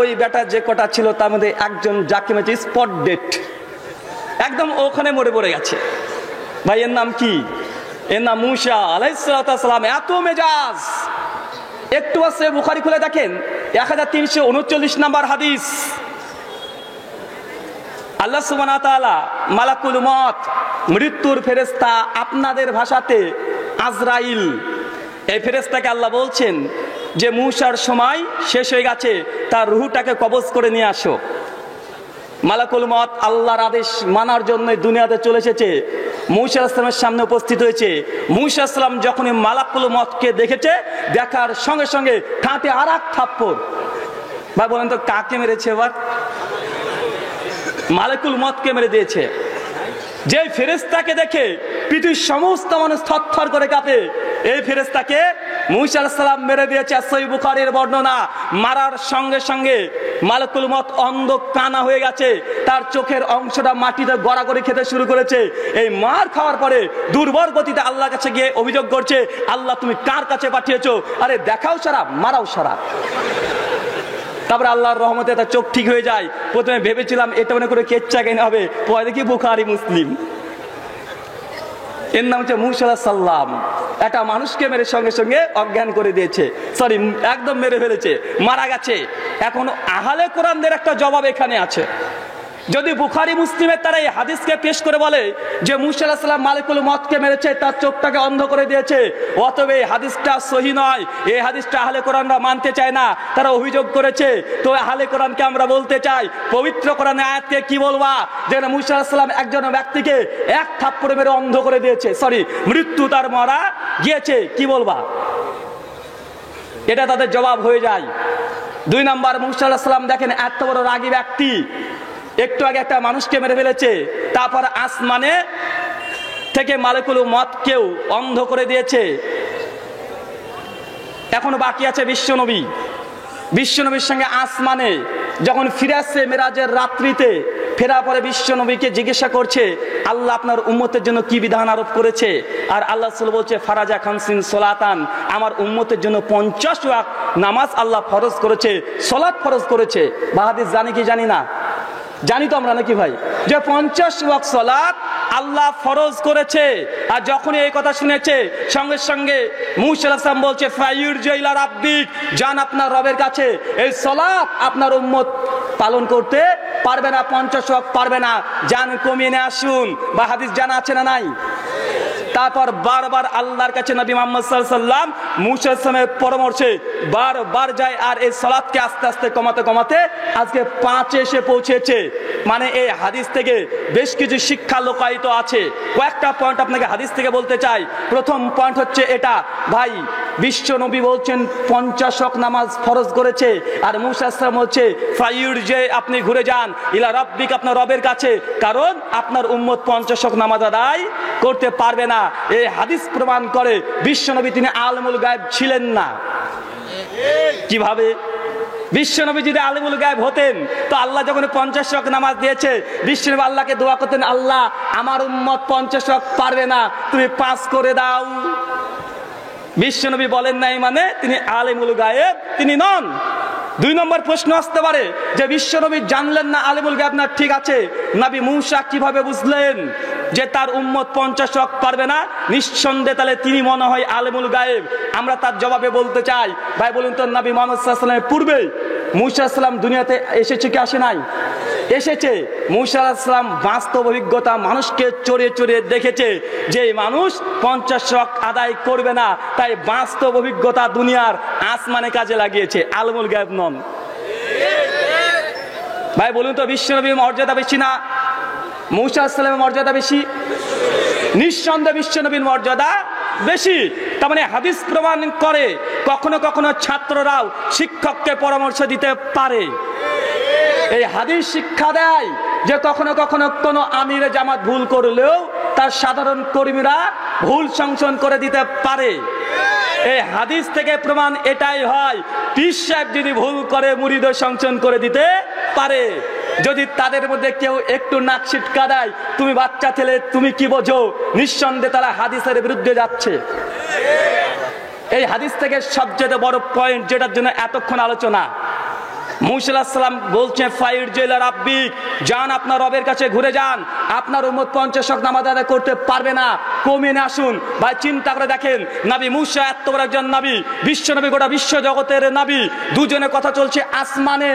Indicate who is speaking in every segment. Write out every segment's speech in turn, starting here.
Speaker 1: ওই বেটা যে কটা ছিল তার মধ্যে একজন যাকে মেরেছে স্পট ডেট, একদম ওখানে মরে পড়ে গেছে। ভাই এর নাম কি? এর নাম মূসা আলাইহিস সালাম। এত মেজাজ, একটু আছে বুখারী খুলে দেখেন 1339 নম্বর হাদিস। আল্লাহ সুবহানাহু ওয়া তাআলা মালাকুল মউত, মৃত্যুর ফেরেশতা, আপনাদের ভাষাতে আজরাইল, এই ফেরেশতাকে আল্লাহ বলছেন যে মূসার সময় শেষ হয়ে গেছে, তার রূহটাকে কবজ করে নিয়ে আসো। মালাকুল মউত আল্লাহর আদেশ মানার জন্য দুনিয়াতে চলে এসেছে, মূসা আলাইহিস সালামের সামনে উপস্থিত হয়েছে। মূসা আলাইহিস সালাম যখন মালাকুল মউতকে দেখেছে, দেখার সঙ্গে সঙ্গে ঠাঁটে আর এক থাপ্পড়। ভাই বলেন তো কাকে মেরেছে? এবার মালাকুল মউতকে মেরে দিয়েছে। যে ফেরেশতাকে দেখে পৃথিবীর সমস্ত মানুষ থরথর করে কাঁপে, এই ফেরেশতাকে মূসা আলাইহিস সালাম মেরে দিয়েছে। সহিহ বুখারীর বর্ণনা, মারার সঙ্গে সঙ্গে মালাকুল মউত অন্ধ কানা হয়ে গেছে, তার চোখের অংশটা মাটিতে গড়াগড়ি খেতে শুরু করেছে। এই মার খাওয়ার পরে দুর্বল গতিতে আল্লাহর কাছে গিয়ে অভিযোগ করছে, আল্লাহ তুমি কার কাছে পাঠিয়েছো? আরে দেখাও সারা, মারাও সারা। তারপরে আল্লাহর রহমতে তার চোখ ঠিক হয়ে যায়। প্রথমে ভেবেছিলাম এটা মনে করে কেচ্চা কেন হবে, পরে দেখি বুখারী মুসলিম। এর নাম হচ্ছে মূসা আলাইহিস সালাম। একটা মানুষকে মেরে সঙ্গে সঙ্গে অজ্ঞান করে দিয়েছে, সরি একদম মেরে ফেলেছে, মারা গেছে। এখন আহলে কোরআনদের একটা জবাব এখানে আছে। যদি বুখারী মুসলিমের তারা এই হাদিসকে পেশ করে বলে যে মূসা আলাইহিস সালাম মালাকুল মউতকে মেরেছে, তার চোখটাকে অন্ধ করে দিয়েছে, অতএব এই হাদিসটা সহিহ নয়, এই হাদিসটা আহলে কোরআনরা মানতে চায় না, তারা অভিযোগ করেছে। তো আহলে কোরআনকে আমরা বলতে চাই, পবিত্র কোরআনের আয়াতকে কি বলবা যে মূসা আলাইহিস সালাম একজন ব্যক্তিকে এক থাপ্পড়ে মেরে অন্ধ করে দিয়েছে, সরি মৃত্যু তার মারা গিয়েছে, কি বলবা? এটা তাদের জবাব হয়ে যায়। 2 নাম্বার, মূসা আলাইহিস সালাম দেখেন এত বড় রাগী ব্যক্তি, একটু আগে একটা মানুষকে মেরে ফেলেছে, তারপর আসমানে থেকে মালাকুল মউতকেও অন্ধ করে দিয়েছে। এখনো বাকি আছে বিশ্বনবী। বিশ্বনবীর সঙ্গে আসমানে যখন ফিরে আসছে মেরাজের রাত্রিতে, ফেরার পরে বিশ্বনবীকে জিজ্ঞাসা করছে আল্লাহ আপনার উম্মতের জন্য কি বিধান আরোপ করেছে, আর আল্লাহ রাসূল বলছে ফারাজা খামসিন সলাতান, আমার উম্মতের জন্য 50 ওয়াক্ত নামাজ আল্লাহ ফরজ করেছে, সলাত ফরজ করেছে। বা হাদিস জানি কি জানি না, জানি তো আমরা নাকি ভাই, যে 50 ওয়াক্ত সালাত আল্লাহ ফরজ করেছে। আর যখন এই কথা শুনেছে সঙ্গে সঙ্গে মূসা আলাইহিস সালাম বলছে ফায়ুরজি ইলা রাব্বিক, যান আপনার রবের কাছে, এই সালাত আপনার উম্মত পালন করতে পারবে না, 50 ওয়াক্ত পারবে না, যান কমিয়ে নিয়ে আসুন। বা হাদিস জানা আছে না নাই? তারপর বারবার আল্লাহর কাছে নবী মুহাম্মদ সাল্লাল্লাহু আলাইহি ওয়াসাল্লাম মূসা আলাইহিস সালামের পরামর্শে বারবার যায়, আর এই সালাতকে আস্তে আস্তে কমাতে কমাতে আজকে 5 এসে পৌঁছেছে। মানে এই হাদিস থেকে বেশ কিছু শিক্ষা লুকায়িত আছে। কয়েকটা পয়েন্ট আপনাকে হাদিস থেকে বলতে চাই। প্রথম পয়েন্ট হচ্ছে এটা, ভাই বিশ্ব নবী বলছেন 50 ওয়াক্ত নামাজ ফরজ করেছে, আর মূসা আলাইহিস সালাম বলছে ফায়ুরজি, আপনি ঘুরে যান ইলা রাব্বিক, আপনার রবের কাছে, কারণ আপনার উম্মত 50 ওয়াক্ত নামাজ আদায় করতে পারবে না। এই হাদিস প্রমাণ করে বিশ্বনবী তিনি আলিমুল গায়ব ছিলেন না। কিভাবে? বিশ্বনবী যদি আলিমুল গায়ব হতেন তো আল্লাহ যখন 50 ওয়াক্ত নামাজ দিয়েছে, বিশ্বনবী আল্লাহকে দোয়া করতেন, আল্লাহ আমার উম্মত 50 ওয়াক্ত পারবে না, তুমি 5 করে দাও। বিশ্বনবী বলেন নাই মানে তিনি আলিমুল গায়ব তিনি নন। 2 নম্বর প্রশ্ন আসতে পারে যে বিশ্বনবী জানলেন না আলিমুল গায়ব না, ঠিক আছে, নবী মূসা কিভাবে বুঝলেন যে তার উম্মত 50 ওয়াক্ত পারবে না? নিঃসন্দেহে তাহলে তিনি মনে হয় আলিমুল গায়ব। আমরা তার জবাবে বলতে চাই, ভাই বলুন তো নবী মুহাম্মদ সাল্লাল্লাহু আলাইহি ওয়াসাল্লামের পূর্বে মূসা আলাইহিস সালাম দুনিয়াতে এসেছে কি আসে নাই? এসেছে। মূসা আলাইহিস সালাম বাস্তব অভিজ্ঞতা, মানুষকে চড়িয়ে চড়িয়ে দেখেছে যে মানুষ 50 ওয়াক্ত আদায় করবে না, তাই বাস্তব অভিজ্ঞতা দুনিয়ার আসমানে কাজে লাগিয়েছে, আলিমুল গায়ব নন। ভাই বলুন তো বিশ্বনবীর মর্যাদা বেশি না মূসা আলাইহিস সালামের মর্যাদা বেশি? নিঃসন্দেহে বিশ্বনবীর মর্যাদা বেশি। তার মানে হাদিস প্রমাণ করে কখনো কখনো ছাত্ররাও শিক্ষককে পরামর্শ দিতে পারে। এই হাদিস শিক্ষা দেয় যে কখনো কখনো কোনো আমিরে জামাত ভুল করলেও তার সাধারণ কর্মীরা ভুল সংশোধন করে দিতে পারে। এই হাদিস থেকে প্রমাণ এটাই হয়, পীর সাহেব যদি ভুল করে মুরিদও সংশোধন করে দিতে পারে। যদি তাদের মধ্যে কেউ একটু নাক ছিটকা দেয়, তুমি বাচ্চা ছেলে তুমি কি বোঝো, নিঃসন্দেহে তারা হাদিসের বিরুদ্ধে যাচ্ছে। এই হাদিস থেকে সবচেয়ে বড় পয়েন্ট যেটার জন্য এতক্ষণ আলোচনা, মূসা আলাইহিস সালাম বলছেন ফাইরজিলা রাব্বিক, যান আপনার রবের কাছে ঘুরে যান, আপনার উম্মত 50 ওয়াক্ত নামাজ আদায় করতে পারবে না, কমিয়ে নিয়ে আসুন। ভাই চিন্তা করে দেখেন, নবী মূসা এত বড় একজন নবী, বিশ্ব নবী, গোটা বিশ্ব জগতের নবী, দুজনের কথা চলছে আসমানে।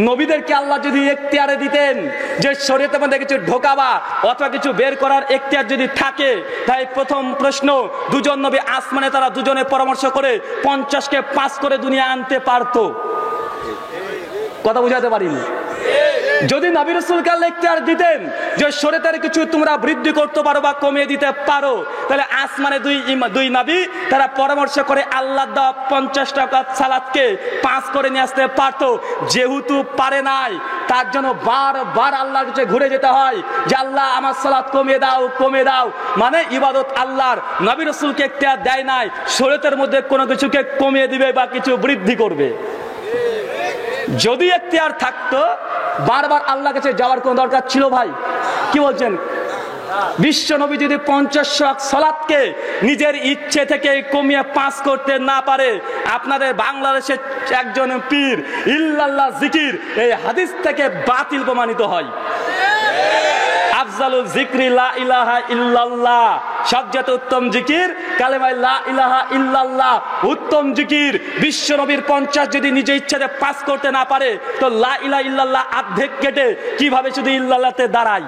Speaker 1: নবীদেরকে আল্লাহ যদি এখতিয়ারে দিতেন যে শরীয়তের মধ্যে কিছু ঢোকাবা অথবা কিছু বের করার এখতিয়ার যদি থাকে, তাই প্রথম প্রশ্ন, দুজন নবী আসমানে, তারা দুজনে পরামর্শ করে 50কে পাস করে দুনিয়া আনতে পারতো। কথা বুঝাতে পারিনি? যদি নবী রাসূলকে আল্লাহ এখতিয়ার দিতেন যে শরীয়তের কিছু তোমরা বৃদ্ধি করতে পারো বা কমিয়ে দিতে পারো, তাহলে আসমানে দুই নবী তারা পরামর্শ করে আল্লাহ দেওয়া 50 টাকা সালাতকে 5 করে নিয়ে আসতে পারতো। যেহেতু পারে নাই, তার জন্য বারবার আল্লাহর কাছে ঘুরে যেতে হয় যে আল্লাহ আমার সালাত কমিয়ে দাও, কমিয়ে দাও। মানে ইবাদত আল্লাহর, নবী রাসূলকে এখতিয়ার দেয় নাই শরীয়তের মধ্যে কোনো কিছুকে কমিয়ে দিবে বা কিছু বৃদ্ধি করবে। যদি এখতিয়ার থাকতো, বারবার আল্লাহর কাছে যাওয়ার কোনো দরকার ছিল? ভাই কি বলছেন? বিশ্ব নবী যদি 50 ওয়াক্ত সালাতকে নিজের ইচ্ছে থেকে কমিয়ে 5 করতে না পারে, আপনাদের বাংলাদেশের একজন পীর ইল্লাল্লাহ জিকির এই হাদিস থেকে বাতিল প্রমাণিত হয়। আফজালুল যিকরি লা ইলাহা ইল্লাল্লাহ, সবচেয়ে উত্তম জিকির কালেমা লা ইলাহা ইল্লাল্লাহ, উত্তম জিকির। বিশ্ব নবীর 50 যদি নিজে ইচ্ছাতে পাস করতে না পারে, তো লা ইলাহা ইল্লাল্লাহ অর্ধেক কেটে কিভাবে শুধু ইল্লাল্লাহতে দাঁড়ায়?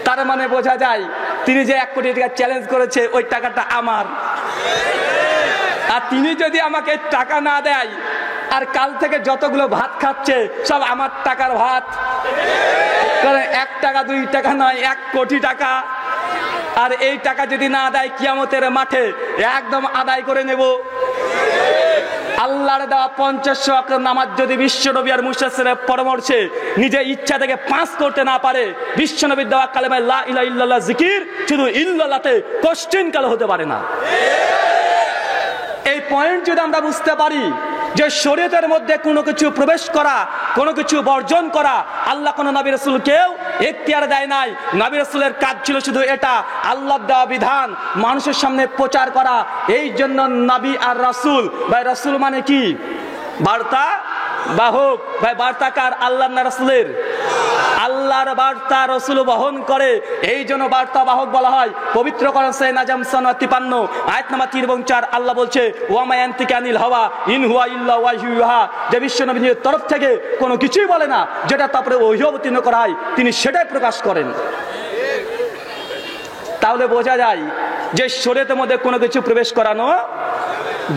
Speaker 1: তার মানে বোঝা যায় তিনি যে 1 কোটি টাকা চ্যালেঞ্জ করেছে ওই টাকাটা আমার, আর তিনি যদি আমাকে টাকা না দেয়, আর কাল থেকে যতগুলো ভাত খাচ্ছে সব আমার টাকার ভাত। কারণ 1 টাকা 2 টাকা নয়, 1 কোটি টাকা। আর এই টাকা যদি না দেয়, কিয়ামতের মাঠে একদম আদায় করে নেব। আল্লাহর দেওয়া 50 ওয়াক্ত নামাজ যদি বিশ্বনবী আর মূসা আলাইহিস পরামর্শে নিজে ইচ্ছা থেকে 5 করতে না পারে, বিশ্বনবীর দেওয়া কালেমা লা ইলাহা ইল্লাল্লাহ জিকির শুধু ইল্লাল্লাহতে কোশ্চেন কাল হতে পারে না। এই পয়েন্ট যদি আমরা বুঝতে পারি যে শরীয়তের মধ্যে কোনো কিছু প্রবেশ করা, কোনো কিছু বর্জন করা আল্লাহ কোনো নবী রাসূলকেও এখতিয়ার দেয় নাই। নবী রাসূলের কাজ ছিল শুধু এটা, আল্লাহর দেওয়া বিধান মানুষের সামনে প্রচার করা। এই জন্য নবী আর রাসূল, ভাই রাসূল মানে কি? বার্তা বাহক। ভাই বার্তা কার? আল্লাহর না রাসূলের? আল্লাহর বার্তা রাসূল বহন করে, এই জন্য বার্তা বাহক বলা হয়। পবিত্র কোরআন সূরা নাজম 53 আয়াত নাম্বার 3 এবং 4 আল্লাহ বলছে ওয়া মা ইয়ানতিকু আনিল হাওয়া ইন হুয়া ইল্লা ওয়াহয়ু ইউহা, যে বিশ্ব নবীর তরফ থেকে কোনো কিছুই বলে না, যেটা তারপরে ওহী অবতীর্ণ করা হয় তিনি সেটাই প্রকাশ করেন। তাহলে বোঝা যায় যে শরীয়তের মধ্যে কোনো কিছু প্রবেশ করানো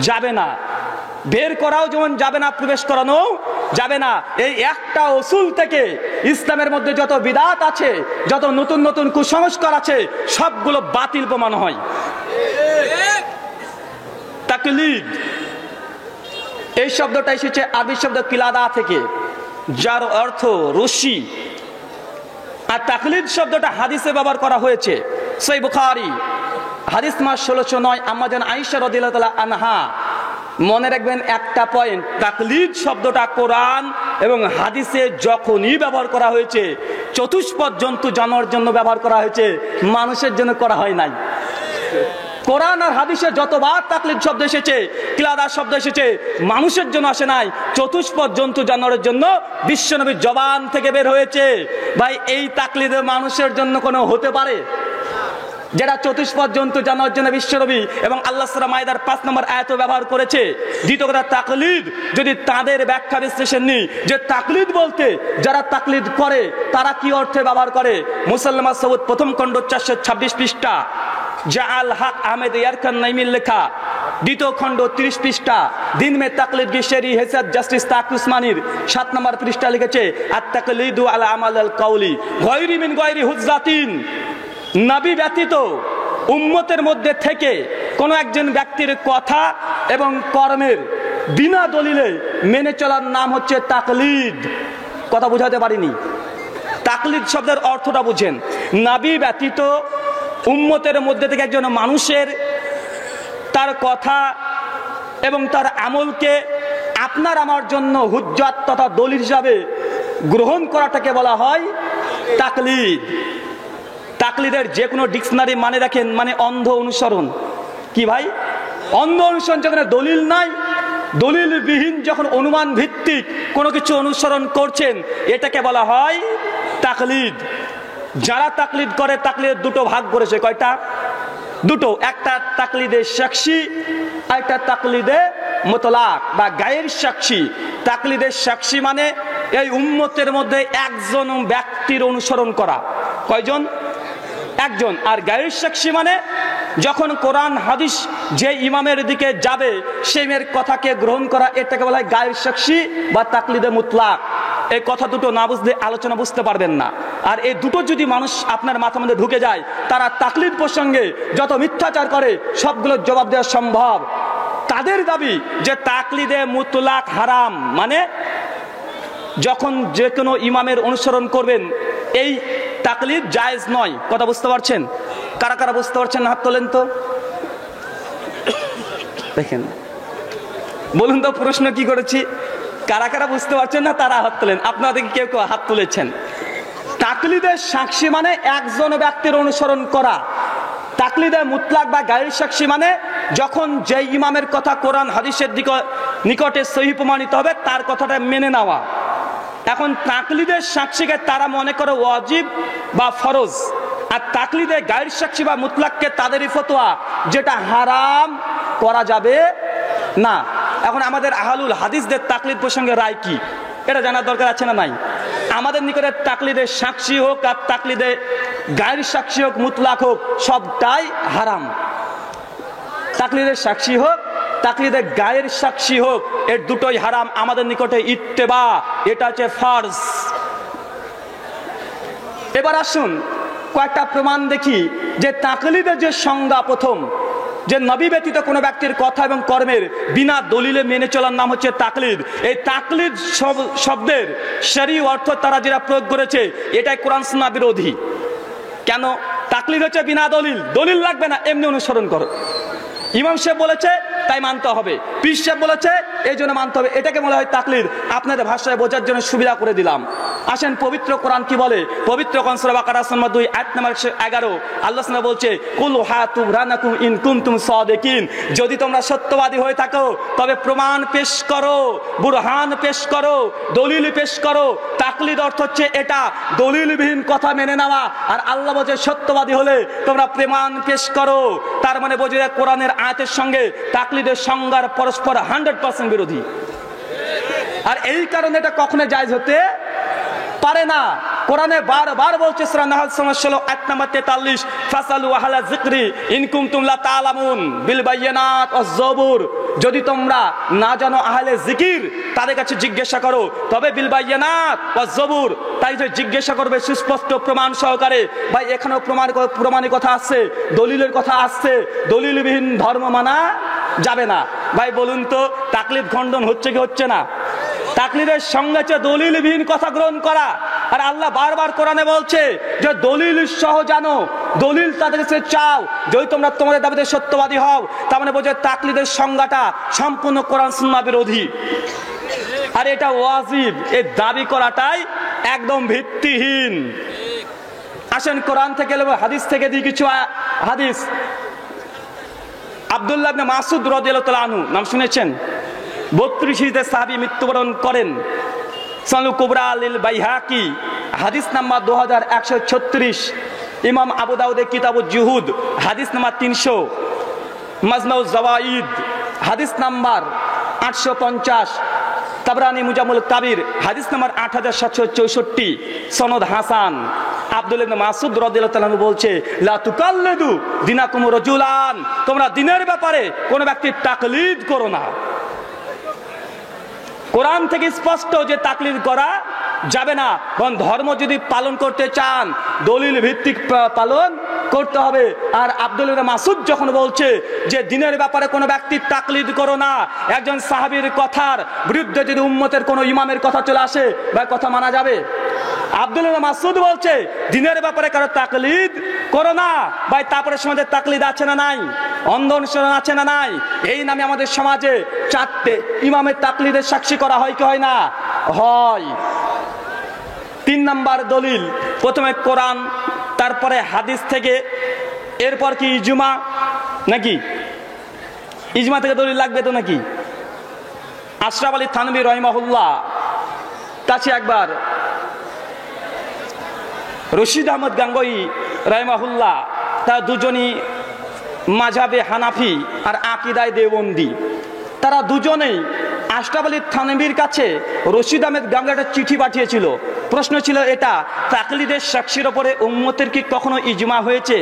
Speaker 1: যাবে না, বের করাও যেমন যাবে না, প্রবেশ করানো যাবে না। এই একটা উসুল থেকে ইসলামের মধ্যে যত বিদআত আছে, যত নতুন নতুন কুসংস্কার আছে, সবগুলো বাতিল প্রমাণ হয়। তাকলিদ এই শব্দটা এসেছে আরবি শব্দ কিলাদা থেকে, যার অর্থ রশি। আর তাকলিদ শব্দটা হাদিসে ব্যবহার করা হয়েছে। সহিহ বুখারী হাদিস নাম্বার 1609 আম্মা জান আয়েশা রাদিয়াল্লাহু তাআলা আনহা। মনে রাখবেন একটা পয়েন্ট, তাকলিদ শব্দটা কোরআন এবং হাদিসে যখনই ব্যবহার করা হয়েছে, চতুষ্পদ জন্তু জানোয়ারের জন্য ব্যবহার করা হয়েছে, মানুষের জন্য করা হয় নাই। কোরআন আর হাদিসে যতবার তাকলিদ শব্দ এসেছে, কিলাদা শব্দ এসেছে, মানুষের জন্য আসে নাই, চতুষ্পদ জন্তু জানোয়ারের জন্য বিশ্বনবীর জবান থেকে বের হয়েছে। ভাই এই তাকলিদ মানুষের জন্য কোনো হতে পারে? যেটা চতুষ্পদ জন্তু জানোয়ারের জন্য বিশ্বনবী এবং আল্লাহ সূরা মাইদার 5 নম্বর আয়াতে ব্যবহার করেছে। দ্বিতীয় কথা, তাকলিদ যদি তাদের ব্যাখ্যা বিশ্লেষণ নিই, যে তাকলিদ বলতে যারা তাকলিদ করে তারা কি অর্থে ব্যবহার করে। মুসাল্লামা সৌদ প্রথম খণ্ড 426 পৃষ্ঠা, জাআল হক আহমেদ ইয়ারকান নাইমির লেখা, দ্বিতীয় খণ্ড 30 পৃষ্ঠা, দিন মে তাকলিদ কি শেরি হেসাত জাস্টিস তাক উসমানীর 7 নম্বর পৃষ্ঠা লিখেছে আত তাকলিদু আলা আমাল আল কাউলি গায়রি মিন গায়রি হুজ্জাতিন। নবী ব্যতীত উম্মতের মধ্যে থেকে কোন একজন ব্যক্তির কথা এবং কর্মের বিনা দলিলে মেনে চলার নাম হচ্ছে তাকলিদ। কথা বুঝাতে পারিনি? তাকলিদ শব্দের অর্থটা বুঝেন। নবী ব্যতীত উম্মতের মধ্যে থেকে একজন মানুষের তার কথা এবং তার আমলকে আপনার আমার জন্য হুজ্জাত তথা দলিল হিসাবে গ্রহণ করাটাকে বলা হয় তাকলিদ। তাকলিদের যে কোনো ডিকশনারি মানে রাখেন, মানে অন্ধ অনুসরণ। কি ভাই? অন্ধ অনুসরণ, যেখানে দলিল নাই দলিলবিহীন যখন অনুমান ভিত্তিক কোনো কিছু অনুসরণ করছেন, এটাকে বলা হয় তাকলিদ। যারা তাকলিদ করে, তাকলিদের দুটো ভাগ করেছে। কয়টা? দুটো। একটা তাকলিদে শাখসি, আর একটা তাকলিদে মুতলাক বা গায়ের সাক্ষী। তাকলিদের সাক্ষী মানে এই উম্মতের মধ্যে একজন ব্যক্তির অনুসরণ করা। কয়জন? একজন। আর গায়ের সাক্ষী মানে যখন কোরআন হাদিস যে ইমামের দিকে যাবে সেই ইমামের কথাকে গ্রহণ করা, এটাকে বলা হয় গায়ের সাক্ষী বা তাকলিদে মুতলাক। এই কথা দুটো না বুঝলে আলোচনা বুঝতে পারবেন না। আর এই দুটো যদি মানুষ আপনার মাথার মধ্যে ঢুকে যায়, তারা তাকলিদ প্রসঙ্গে যত মিথ্যাচার করে সবগুলোর জবাব দেওয়া সম্ভব। তাদের দাবি যে তাকলিদে মুতলাক হারাম, মানে যখন যে কোনো ইমামের অনুসরণ করবেন এই তাকলিদ জায়েজ নয়। কথা বুঝতে পারছেন? কারা কারা বুঝতে পারছেন হাত তোলেন তো দেখেন, বলুন তো প্রশ্ন কি করেছি। কারা কারা বুঝতে পারছেন না তারা হাত তোলেন। আপনাদের কেউ কেউ হাত তুলেছেন। তাকলিদের সাক্ষী মানে একজন ব্যক্তির অনুসরণ করা। তাকলিদে মুতলাক বা গায়ের সাক্ষী মানে যখন যে ইমামের কথা কোরআন হাদিসের নিকটে সহিহ প্রমাণিত হবে তার কথাটা মেনে নেওয়া। এখন তাকলিদের সাক্ষীকে তারা মনে করে ওয়াজিব বা ফরজ, আর তাকলিদে গায়ের সাক্ষী বা মুতলাককে তাদেরই ফতোয়া যেটা হারাম, করা যাবে না। এখন আমাদের আহলুল হাদিসদের তাকলিদ প্রসঙ্গে রায় কি, এটা জানার দরকার আছে না নাই? আমাদের নিকটে তাকলিদের সাক্ষী হোক আর তাকলিদে গায়ের সাক্ষী হোক, মুতলাক হোক, সবটাই হারাম। তাকলিদের সাক্ষী হোক, তাকলিদে গায়ের সাক্ষী হোক, এর দুটোই হারাম। আমাদের নিকটে ইত্তেবা, এটা হচ্ছে ফরজ। এবার আসুন কয়েকটা প্রমাণ দেখি যে তাকলিদের যে সংজ্ঞা, প্রথম যে নবী ব্যতীত কোনো ব্যক্তির কথা এবং কর্মের বিনা দলিলে মেনে চলার নাম হচ্ছে তাকলিদ। এই তাকলিদ শব্দের শরঈ অর্থ তারা যেটা প্রয়োগ করেছে এটাই কোরআন সুন্নাহ বিরোধী। কেন? তাকলিদ হচ্ছে বিনা দলিল, দলিল লাগবে না, এমনি অনুসরণ করো। ইমাম সাহেব বলেছে তাই মানতে হবে, পীর সাহেব বলেছে এই জন্য মানতে হবে, এটাকে বলা হয় তাকলিদ। আপনাদের ভাষায় বোঝার জন্য সুবিধা করে দিলাম। আসেন পবিত্র কোরআন কি বলে। পবিত্র কোরআন সূরা বাকারা 2 আয়াত নম্বর 11 আল্লাহ সুবহানাহু বলছে, কুল হাতু বুরহানাকুম ইন কুনতুম সাদিকিন, যদি তোমরা সত্যবাদী হয়ে থাকো তবে প্রমাণ পেশ করো, বুরহান পেশ করো, দলিল পেশ করো। তাকলিদ অর্থ হচ্ছে এটা, দলিলবিহীন কথা মেনে নেওয়া। আর আল্লাহ বলছে সত্যবাদী হলে তোমরা প্রমাণ পেশ করো। তার মানে বোঝা যায় কোরআনের আয়াতের সঙ্গে তাকলিদের সংজ্ঞার পরস্পর 100% বিরোধী। আর এই কারণে এটা কখনো জায়েজ হতে পারে না। কোরআনে বারবার বলছে সূরা নাহল 16 আয়াত নম্বর 43, ফাসালু আহলা যিকরি ইন কুনতুম লা তা'লামুন বিল বায়িনাত ওয়াজ জবুর, যদি তোমরা না জানো আহলে জিকির তাদের কাছে জিজ্ঞাসা করো, তবে বিল বায়িনাত ওয়াজ জবুর, তাই যে জিজ্ঞাসা করবে সুস্পষ্ট প্রমাণ সহকারে। ভাই এখানেও প্রমাণের কথা আসছে, দলিলের কথা আসছে, দলিলবিহীন ধর্ম মানা যাবে না। ভাই বলুন তো তাকলিদ খণ্ডন হচ্ছে কি হচ্ছে না? তাকলিদের সঙ্গে হচ্ছে দলিলবিহীন কথা গ্রহণ করা। আর আল্লাহ বারবার কোরআনে বলছে যে দলিল সহ জানো, দলিল তাদের কাছে চাও, যদি তোমরা তোমাদের দাবিতে সত্যবাদী হও। তার মানে বোঝে তাকলিদের সংজ্ঞাটা সম্পূর্ণ কোরআন সুন্নাহ বিরোধী। আর এটা ওয়াজিব, এই দাবি করাটাই একদম ভিত্তিহীন। আসেন কোরআন থেকে হাদিস থেকে দিই কিছু হাদিস। আব্দুল্লাহ ইবনে মাসউদ রাদিয়াল্লাহু তাআলা আনহু, নাম শুনেছেন? 32 হিজরিতে সাহাবী মৃত্যুবরণ করেন। সুনানুল কুবরা লিল বাইহাকি হাদিস নাম্বার 2136, ইমাম আবু দাউদের কিতাবুজ জুহুদ হাদিস নাম্বার 300, মাজমাউজ জাওয়াইদ হাদিস নাম্বার 850, তাবরানি মুজামুল কাবির হাদিস নাম্বার 8764, সনদ হাসান। আব্দুল্লাহ ইবনে মাসউদ রাদিয়াল্লাহু তাআলা বলছে, লা তুকাল্লিদু দিনাকুম রাজুলান, তোমরা দিনের ব্যাপারে কোন ব্যক্তির তাকলিদ করো না। কোরআন থেকে স্পষ্ট যে তাকলিদ করা যাবে না। কারণ ধর্ম যদি পালন করতে চান দলিল ভিত্তিক পালন করতে হবে। আর আব্দুল্লাহ ইবনে মাসউদ যখন বলছে যে দিনের ব্যাপারে কোনো ব্যক্তির তাকলিদ করো না, একজন সাহাবীর কথার বিরুদ্ধে যদি উম্মতের কোনো ইমামের কথা চলে আসে বা কথা মানা যাবে? আব্দুল্লাহ ইবনে মাসউদ বলছে দিনের ব্যাপারে কারো তাকলিদ করো না। ভাই তারপরে সমাজে তাকলিদ আছে না নাই? অন্ধ অনুসরণ আছে না নাই? এই নামে আমাদের সমাজে 4টে ইমামের তাকলিদের সাক্ষী করা হয় কি হয় না? হয়। 3 নাম্বার দলিল, প্রথমে কোরআন, তারপরে হাদিস থেকে, এরপর কি ইজমা নাকি? ইজমা থেকে দলিল লাগবে তো নাকি? আশরাফ আলী থানভী রহিমাহুল্লাহ কাছে একবার রশিদ আহমদ গাঙ্গুহি রহিমাহুল্লাহ, তারা দুজনই মাযহাবে হানাফি আর আকীদায় দেওবন্দি। তারা দুজনেই আশরাফ আলী থানভীর কাছে রশিদ আহমদ গাঙ্গুহি একটা চিঠি পাঠিয়েছিল। প্রশ্ন ছিল এটা, তাকলিদের সাক্ষীর ওপরে উম্মতের কি কখনো ইজমা হয়েছে?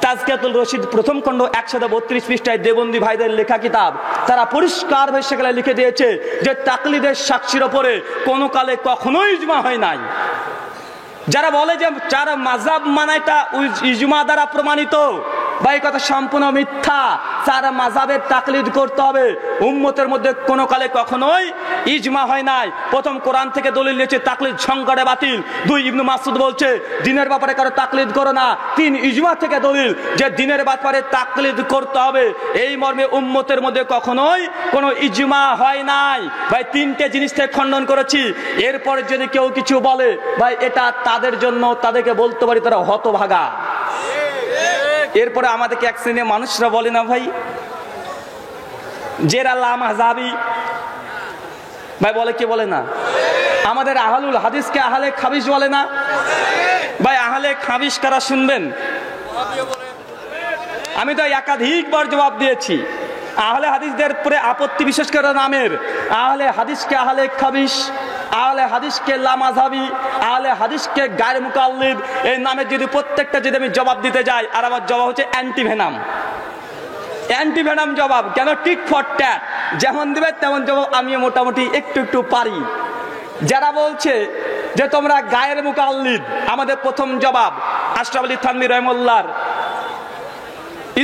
Speaker 1: তাজকিয়াতুল রশিদ প্রথম খণ্ড 132 পৃষ্ঠায় দেওবন্দি ভাইদের লেখা কিতাব, তারা পরিষ্কার ভাবে সেখানে লিখে দিয়েছে যে তাকলিদের সাক্ষীর ওপরে কোনো কালে কখনোই ইজমা হয় নাই। যারা বলে যে যার মাযহাব মানে এটা ইজমা দ্বারা প্রমাণিত, বা এই কথা সম্পূর্ণ মিথ্যা। যার মাযহাবের তাকলিদ করতে হবে, উম্মতের মধ্যে কোনো কালে কখনোই ইজমা হয় নাই। প্রথম কোরআন থেকে দলিল নিয়েছে তাকলিদ সংকটে বাতিল। 2 ইবনে মাসউদ বলছে দ্বীনের ব্যাপারে কারো তাকলিদ করো না। 3 ইজমা থেকে দলিল যে দ্বীনের ব্যাপারে তাকলিদ করতে হবে। এই মর্মে উম্মতের মধ্যে কখনোই কোনো ইজমা হয় নাই। ভাই 3টে জিনিস থেকে খণ্ডন করেছি। এরপরে যদি কেউ কিছু বলে ভাই এটা তাদের জন্য, তাদেরকে বলতে পারি তারা হতভাগা। এরপরে আমাদেরকে এক শ্রেণীর মানুষরা বলে না ভাই জেরা লা মাযহাবি, ভাই বলে কি বলে না? আমাদের আহলুল হাদিসকে আহলে খাবিশ বলে না ভাই? আহলে খাবিশ কারা শুনবেন? আমি তো একাধিকবার জবাব দিয়েছি। আহলে হাদিসদের পরে আপত্তি বিশেষ করে নামের, আহলে হাদিসকে আহলে খাবিশ, আহলে হাদিসকে লা মাযহাবি, আহলে হাদিসকে গায়র মুকাল্লিদ, এই নামে যদি প্রত্যেকটা যদি আমি জবাব দিতে যাই, আর আমার জবাব হচ্ছে অ্যান্টিভেনাম। অ্যান্টিভেনাম জবাব কেন? টিক ফর ট্যাট, যেমন দিবে তেমন জবাব আমি মোটামুটি একটু একটু পারি। যারা বলছে যে তোমরা গায়ের মুকাল্লিদ, আমাদের প্রথম জবাব আশরাফ আলী থানভী রহিমাহুল্লাহর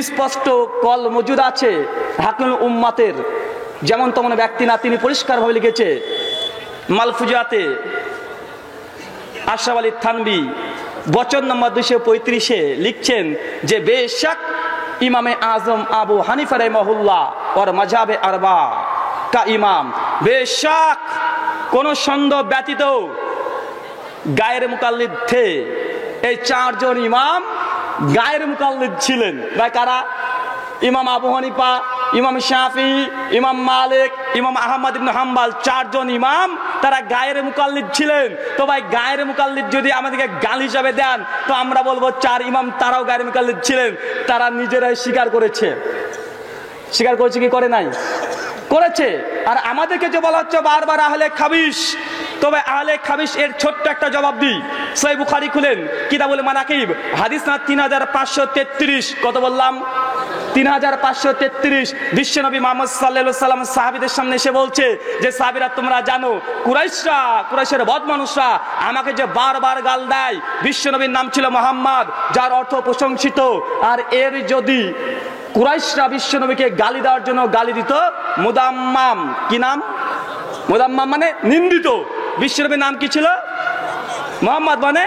Speaker 1: স্পষ্ট কল মজুদ আছে হাকিমুল উম্মাতের, যেমন তেমন ব্যক্তি না, তিনি পরিষ্কারভাবে লিখেছে মালফুজাতে আশরাফ আলী থানভী বচন নম্বর 235-এ লিখছেন যে বেশক ইমামে আজম আবু হানিফা রাহিমাহুল্লাহ ওর মাযহাবে আরবা কা ইমাম, বেশক কোন সন্দেহ ব্যতীত গায়ের মুকাল্লিদ থে, এই 4 জন ইমাম গায়ের মুকাল্লিদ ছিলেন। ভাই কারা? ইমাম আবু হানিফা, ইমাম শাফি, ইমাম মালিক, ইমাম আহমদ ইবনে হাম্বল, 4 জন ইমাম তারা গায়ের মুকাল্লিদ ছিলেন। তো ভাই গায়ের মুকাল্লিদ যদি আমাদেরকে গাল হিসাবে দেন, তো আমরা বলবো 4 ইমাম তারাও গায়ের মুকাল্লিদ ছিলেন। তারা নিজেরাই স্বীকার করেছে। স্বীকার করেছে কি করে নাই? করেছে। আর আমাদেরকে যে বলা হচ্ছে বারবার আহলে খাবিশ, তবে আহলে খাবিশ এর ছোট্ট একটা জবাব দিই। সহিহ বুখারী খুলেন, কিতাবুল মানাকিব, হাদিস না 3533। কত বললাম? 3533। বিশ্বনবী মুহাম্মদ সাল্লাল্লাহু আলাইহি ওয়াসাল্লাম সাহাবীদের সামনে এসে বলছে যে সাহাবীরা তোমরা জানো কুরাইশের বদ মানুষরা আমাকে যে বারবার গাল দেয়। বিশ্বনবীর নাম ছিল মুহাম্মদ, যার অর্থ প্রশংসিত। আর এর যদি কুরাইশরা বিশ্বনবীকে গালি দেওয়ার জন্য গালি দিত মুদাম্মাম, কি নাম? মুদাম্মাম মানে নিন্দিত। বিশ্বনবীর নাম কি ছিল? মুহাম্মদ মানে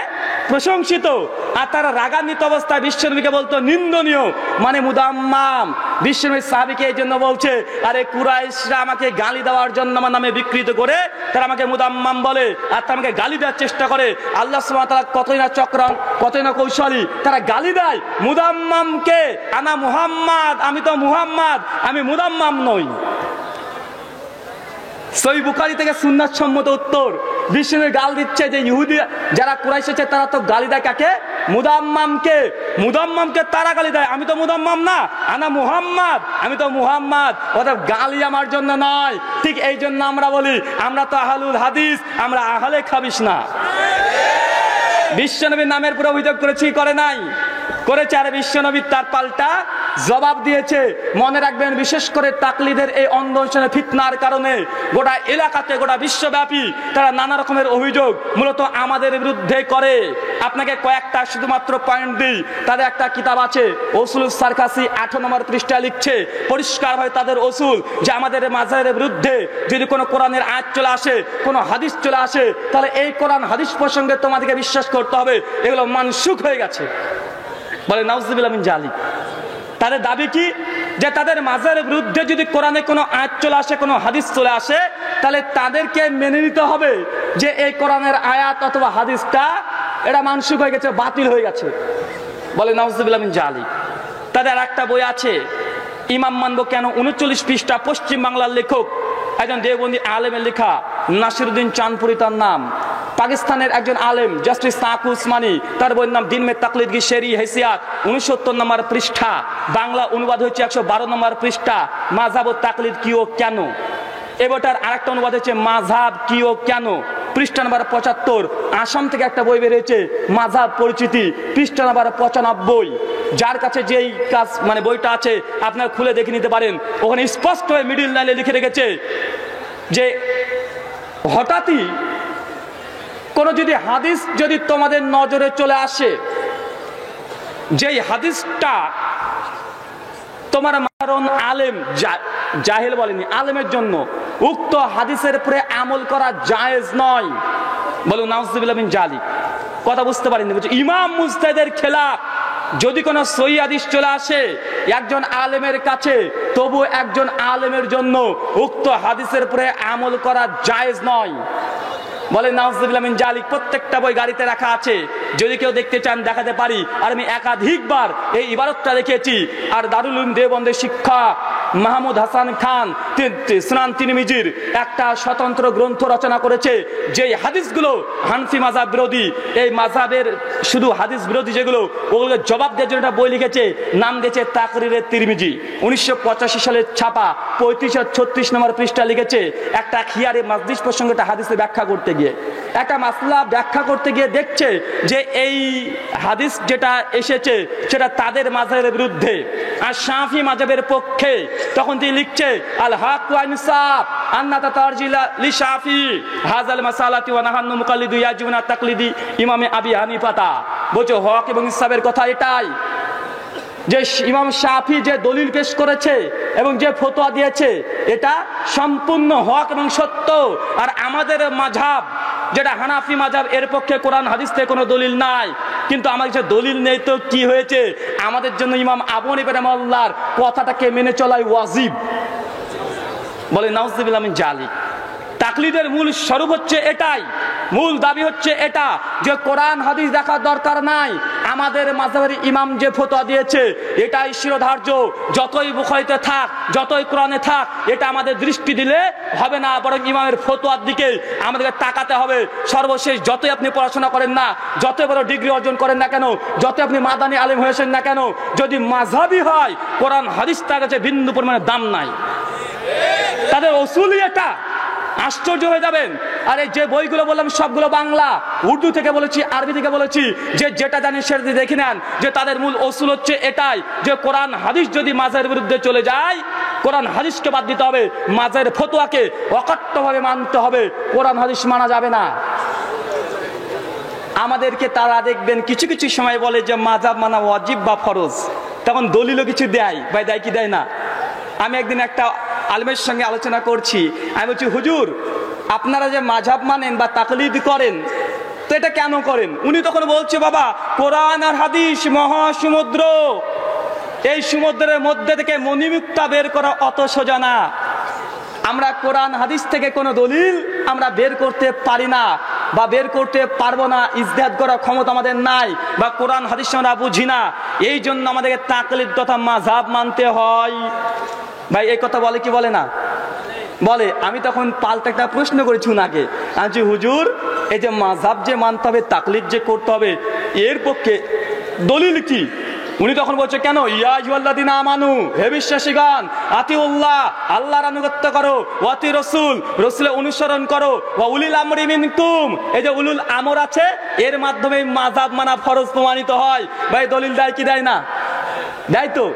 Speaker 1: প্রশংসিত। আর তারা রাগান্বিত অবস্থায় বিশ্বনবীকে বলতো নিন্দনীয়, মানে মুদাম্মাম। বিশ্বনবী সাহাবীকে এই জন্য বলছে আরে কুরাইশরা আমাকে গালি দেওয়ার জন্য আমার নামে বিকৃত করে তারা আমাকে মুদাম্মাম বলে, আর তারা আমাকে গালি দেওয়ার চেষ্টা করে। আল্লাহ সুবহানাহু ওয়া তাআলা কতই না চক্রান্ত, কতই না কৌশলী, তারা গালি দেয় মুদাম্মামকে। আনা মুহাম্মদ, আমি তো মুহাম্মদ, আমি মুদাম্মাম নই। সহিহ বুখারী থেকে সুন্নাত সম্মত উত্তর। বিষ্ণু গাল দিচ্ছে যে ইহুদি যারা কুরাইশ আছে তারা তো গালি দেয় কাকে? মুদাম্মামকে। মুদাম্মামকে তারা গালি দেয়, আমি তো মুদাম্মাম না, আনা মুহাম্মদ, আমি তো মুহাম্মদ। অর্থাৎ গালি আমার জন্য নয়। ঠিক এই জন্য আমরা বলি আমরা তো আহলুল হাদিস, আমরা আহলে খাবিশ না। বিশ্বনবীর নামের পুরো অভিযোগ করেছি, করে নাই? করেছে। আর বিশ্বনবী তার পাল্টা জবাব দিয়েছে। মনে রাখবেন, বিশেষ করে তাকলিদের এই অন্ধ ফিতনার কারণে গোটা এলাকাতে, গোটা বিশ্বব্যাপী তারা নানা রকমের অভিযোগ মূলত আমাদের বিরুদ্ধে করে। আপনাকে কয়েকটা শুধুমাত্র পয়েন্ট দিই। তাদের একটা কিতাব আছে উসুলুস সারকাসি, 8 নম্বর পৃষ্ঠায় লিখছে পরিষ্কারভাবে তাদের উসুল যে আমাদের মাযহাবের বিরুদ্ধে যদি কোনো কোরআনের আয়াত চলে আসে, কোনো হাদিস চলে আসে, তাহলে এই কোরআন হাদিস প্রসঙ্গে তোমাদেরকে বিশ্বাস করতে হবে, এগুলো মানসুখ হয়ে গেছে। বলে নাউজুবিল্লাহ মিন জালিক। তাদের দাবি কি? যে তাদের মাযহাবের বিরুদ্ধে যদি কোরআনে কোনো আয়াত চলে আসে, কোনো হাদিস চলে আসে, তাহলে তাদেরকে মেনে নিতে হবে যে এই কোরআনের আয়াত অথবা হাদিসটা এটা মানসুখ হয়ে গেছে, বাতিল হয়ে গেছে। বলে নাউজুবিল্লাহ মিন জালিক। তাদের একটা বই আছে ইমাম মানব কেন, 39 পৃষ্ঠা, পশ্চিম বাংলার লেখক একজন দেওবন্দি আলেমের লেখা, নাসিরুদ্দিন চাঁদপুরি তার নাম। পাকিস্তানের একজন আলেম জাস্টিস তাকু উসমানী, তার বইয়ের নাম দিন মে তাকলিদ কি শেরি হেসিয়াত, 69 নম্বর পৃষ্ঠা, বাংলা অনুবাদ হচ্ছে 112 নম্বর পৃষ্ঠা, মাযহাব ও তাকলিদ কি ও কেন। এবারটার আরেকটা অনুবাদ হচ্ছে মাযহাব কি ও কেন, পৃষ্ঠা নাম্বার 75। আসাম থেকে একটা বই বেরিয়েছে মাযহাব পরিচিতি, পৃষ্ঠা নাম্বার 95। যার কাছে যেই কাজ মানে বইটা আছে আপনারা খুলে দেখে নিতে পারেন। ওখানে স্পষ্ট হয়ে মিডিল লাইনে লিখে রেখেছে যে হঠাৎই কোন যদি হাদিস যদি তোমাদের নজরে চলে আসে, যেই হাদিসটা তোমার মারণ আলেম জাহেল বলেনি, আলেমের জন্য উক্ত হাদিসের উপরে আমল করা জায়েজ নয়। বলুন নাউজুবিল্লাহ মিন জালিক। কথা বুঝতে পারেননি, বলছে ইমাম মুজতাহিদের খেলাফ যদি কোনো সহিহ হাদিস চলে আসে একজন আলেমের কাছে, তবু একজন আলেমের জন্য উক্ত হাদিসের উপরে আমল করা জায়েজ নয়। বলে নাউজুবিল্লাহ মিন জালিক। প্রত্যেকটা বই গাড়িতে রাখা আছে, যদি কেউ দেখতে চান দেখাতে পারি। আর আমি একাধিকবার এই ইবারতটা দেখেছি। আর দারুল উলুম দেওবন্দের শিক্ষক মাহমুদ হাসান খান সুনান তিরমিজির একটা স্বতন্ত্র গ্রন্থ রচনা করেছে, যে হাদিসগুলো হানফি মাযহাব বিরোধী, এই মাযহাবের শুধু হাদিস বিরোধী যেগুলো, ওগুলো জবাব দেওয়ার জন্য একটা বই লিখেছে, নাম দিয়েছে তাকরিরে তিরমিজি, 1985 সালে ছাপা, 35 আর 36 নম্বর পৃষ্ঠা লিখেছে। একটা খিয়ারে মাজলিস প্রসঙ্গে একটা হাদিসের ব্যাখ্যা করতে গিয়ে, একটা মাসলা ব্যাখ্যা করতে গিয়ে দেখছে যে এই হাদিস যেটা এসেছে সেটা তাদের মাযহাবের বিরুদ্ধে আর শাফি মাযহাবের পক্ষে। তখন তিনি লিখছে আল হক ওয়া ইনসাফ আন্নাতা তারজিলা লি শাফি হাযাল মাসালাতি ওয়া নাহান্নু মুকাল্লিদু ইয়াজিবুনা তাকলিদি ইমামে আবি হানিফাতা। বলছে হক এবং ইনসাফের কথা এটাই যে ইমাম শাফি যে দলিল পেশ করেছে এবং যে ফতোয়া দিয়েছে এটা সম্পূর্ণ হক এবং সত্য। আর আমাদের মাযহাব যেটা হানাফি মাযহাব, এর পক্ষে কোরআন হাদিস থেকে কোনো দলিল নাই। কিন্তু আমার কাছে দলিল নেই তো কি হয়েছে, আমাদের জন্য ইমাম আবু হানিফা রাহিমাহুল্লাহর কথাটাকে মেনে চলাই ওয়াজিব। বলে নাউজুবিল্লাহ মিন জালিক। তাকলিদের মূল স্বরূপ হচ্ছে এটাই, মূল দাবি হচ্ছে এটা যে কোরআন হাদিস দেখার দরকার নাই, আমাদের মাযহাবের ইমাম যে ফতোয়া দিয়েছে এটাই শিরোধার্য। যতই বুখারীতে থাক, যতই কোরআনে থাক, এটা আমাদের দৃষ্টি দিলে হবে না, বরং ইমামের ফতোয়ার দিকে আমাদেরকে তাকাতে হবে। সর্বশেষ যতই আপনি পড়াশোনা করেন না, যত বড় ডিগ্রি অর্জন করেন না কেন, যত আপনি মাদানী আলেম হয়েছেন না কেন, যদি মাযহাবী হয় কোরআন হাদিস তার কাছে বিন্দু পরিমাণে দাম নাই, তাদের উসুলই এটা। আশ্চর্য হয়ে যাবেন। আরে যে বইগুলো বললাম সবগুলো বাংলা, উর্দু থেকে বলেছি, আরবি থেকে বলেছি, যে যেটা জানি সেটা দেখে নেন যে তাদের মূল উসুল হচ্ছে এটাই যে কোরআন হাদিস যদি মাযহাবের বিরুদ্ধে চলে যায়, কোরআন হাদিসকে বাদ দিতে হবে, মাযহাবের ফতোয়াকে অকট্টভাবে মানতে হবে, কোরআন হাদিস মানা যাবে না। আমাদেরকে তারা দেখবেন কিছু কিছু সময় বলে যে মাযহাব মানা ওয়াজিব বা ফরজ, তখন দলিলও কিছু দেয়, ভাই দেয় কি দেয় না। আমি একদিন একটা আলেমের সঙ্গে আলোচনা করছি, আমি বলছি হুজুর আপনারা যে মাযহাব মানেন বা তাকলিদ করেন তো এটা কেন করেন? উনি তখন বলছে বাবা কোরআন আর হাদিস মহাসমুদ্র, এই সমুদ্রের মধ্যে থেকে মণিমুক্তা বের করা অত সোজা না। আমরা কোরআন হাদিস থেকে কোনো দলিল আমরা বের করতে পারি না বা বের করতে পারবো না, ইজতিহাদ করার ক্ষমতা আমাদের নাই, বা কোরআন হাদিস আমরা বুঝি না, এই জন্য আমাদেরকে তাকলিদ তথা মাযহাব মানতে হয়। ভাই এই কথা বলে কি বলে না? বলে। আমি তখন পাল্টা একটা প্রশ্ন করেছি উনাকে, আমি হুজুর এই যে মাযহাব যে মানতে হবে, তাকলিদ যে করতে হবে, এর পক্ষে দলিল কি? উনি তখন বলছে কেন, ইয়া আইয়ুহাল্লাযীনা আমানু, হে বিশ্বাসীগণ, আতিউল্লাহ, আল্লাহর আনুগত্য করো, ওয়াতি রাসূল, রাসূলের অনুসরণ করো, ওয়া উলিল আমরি মিনকুম, এই যে উলুল আমর আছে এর মাধ্যমে মাযহাব মানা ফরজ প্রমাণিত হয়। ভাই দলিল দেয় কি দেয় না? দেয় তো।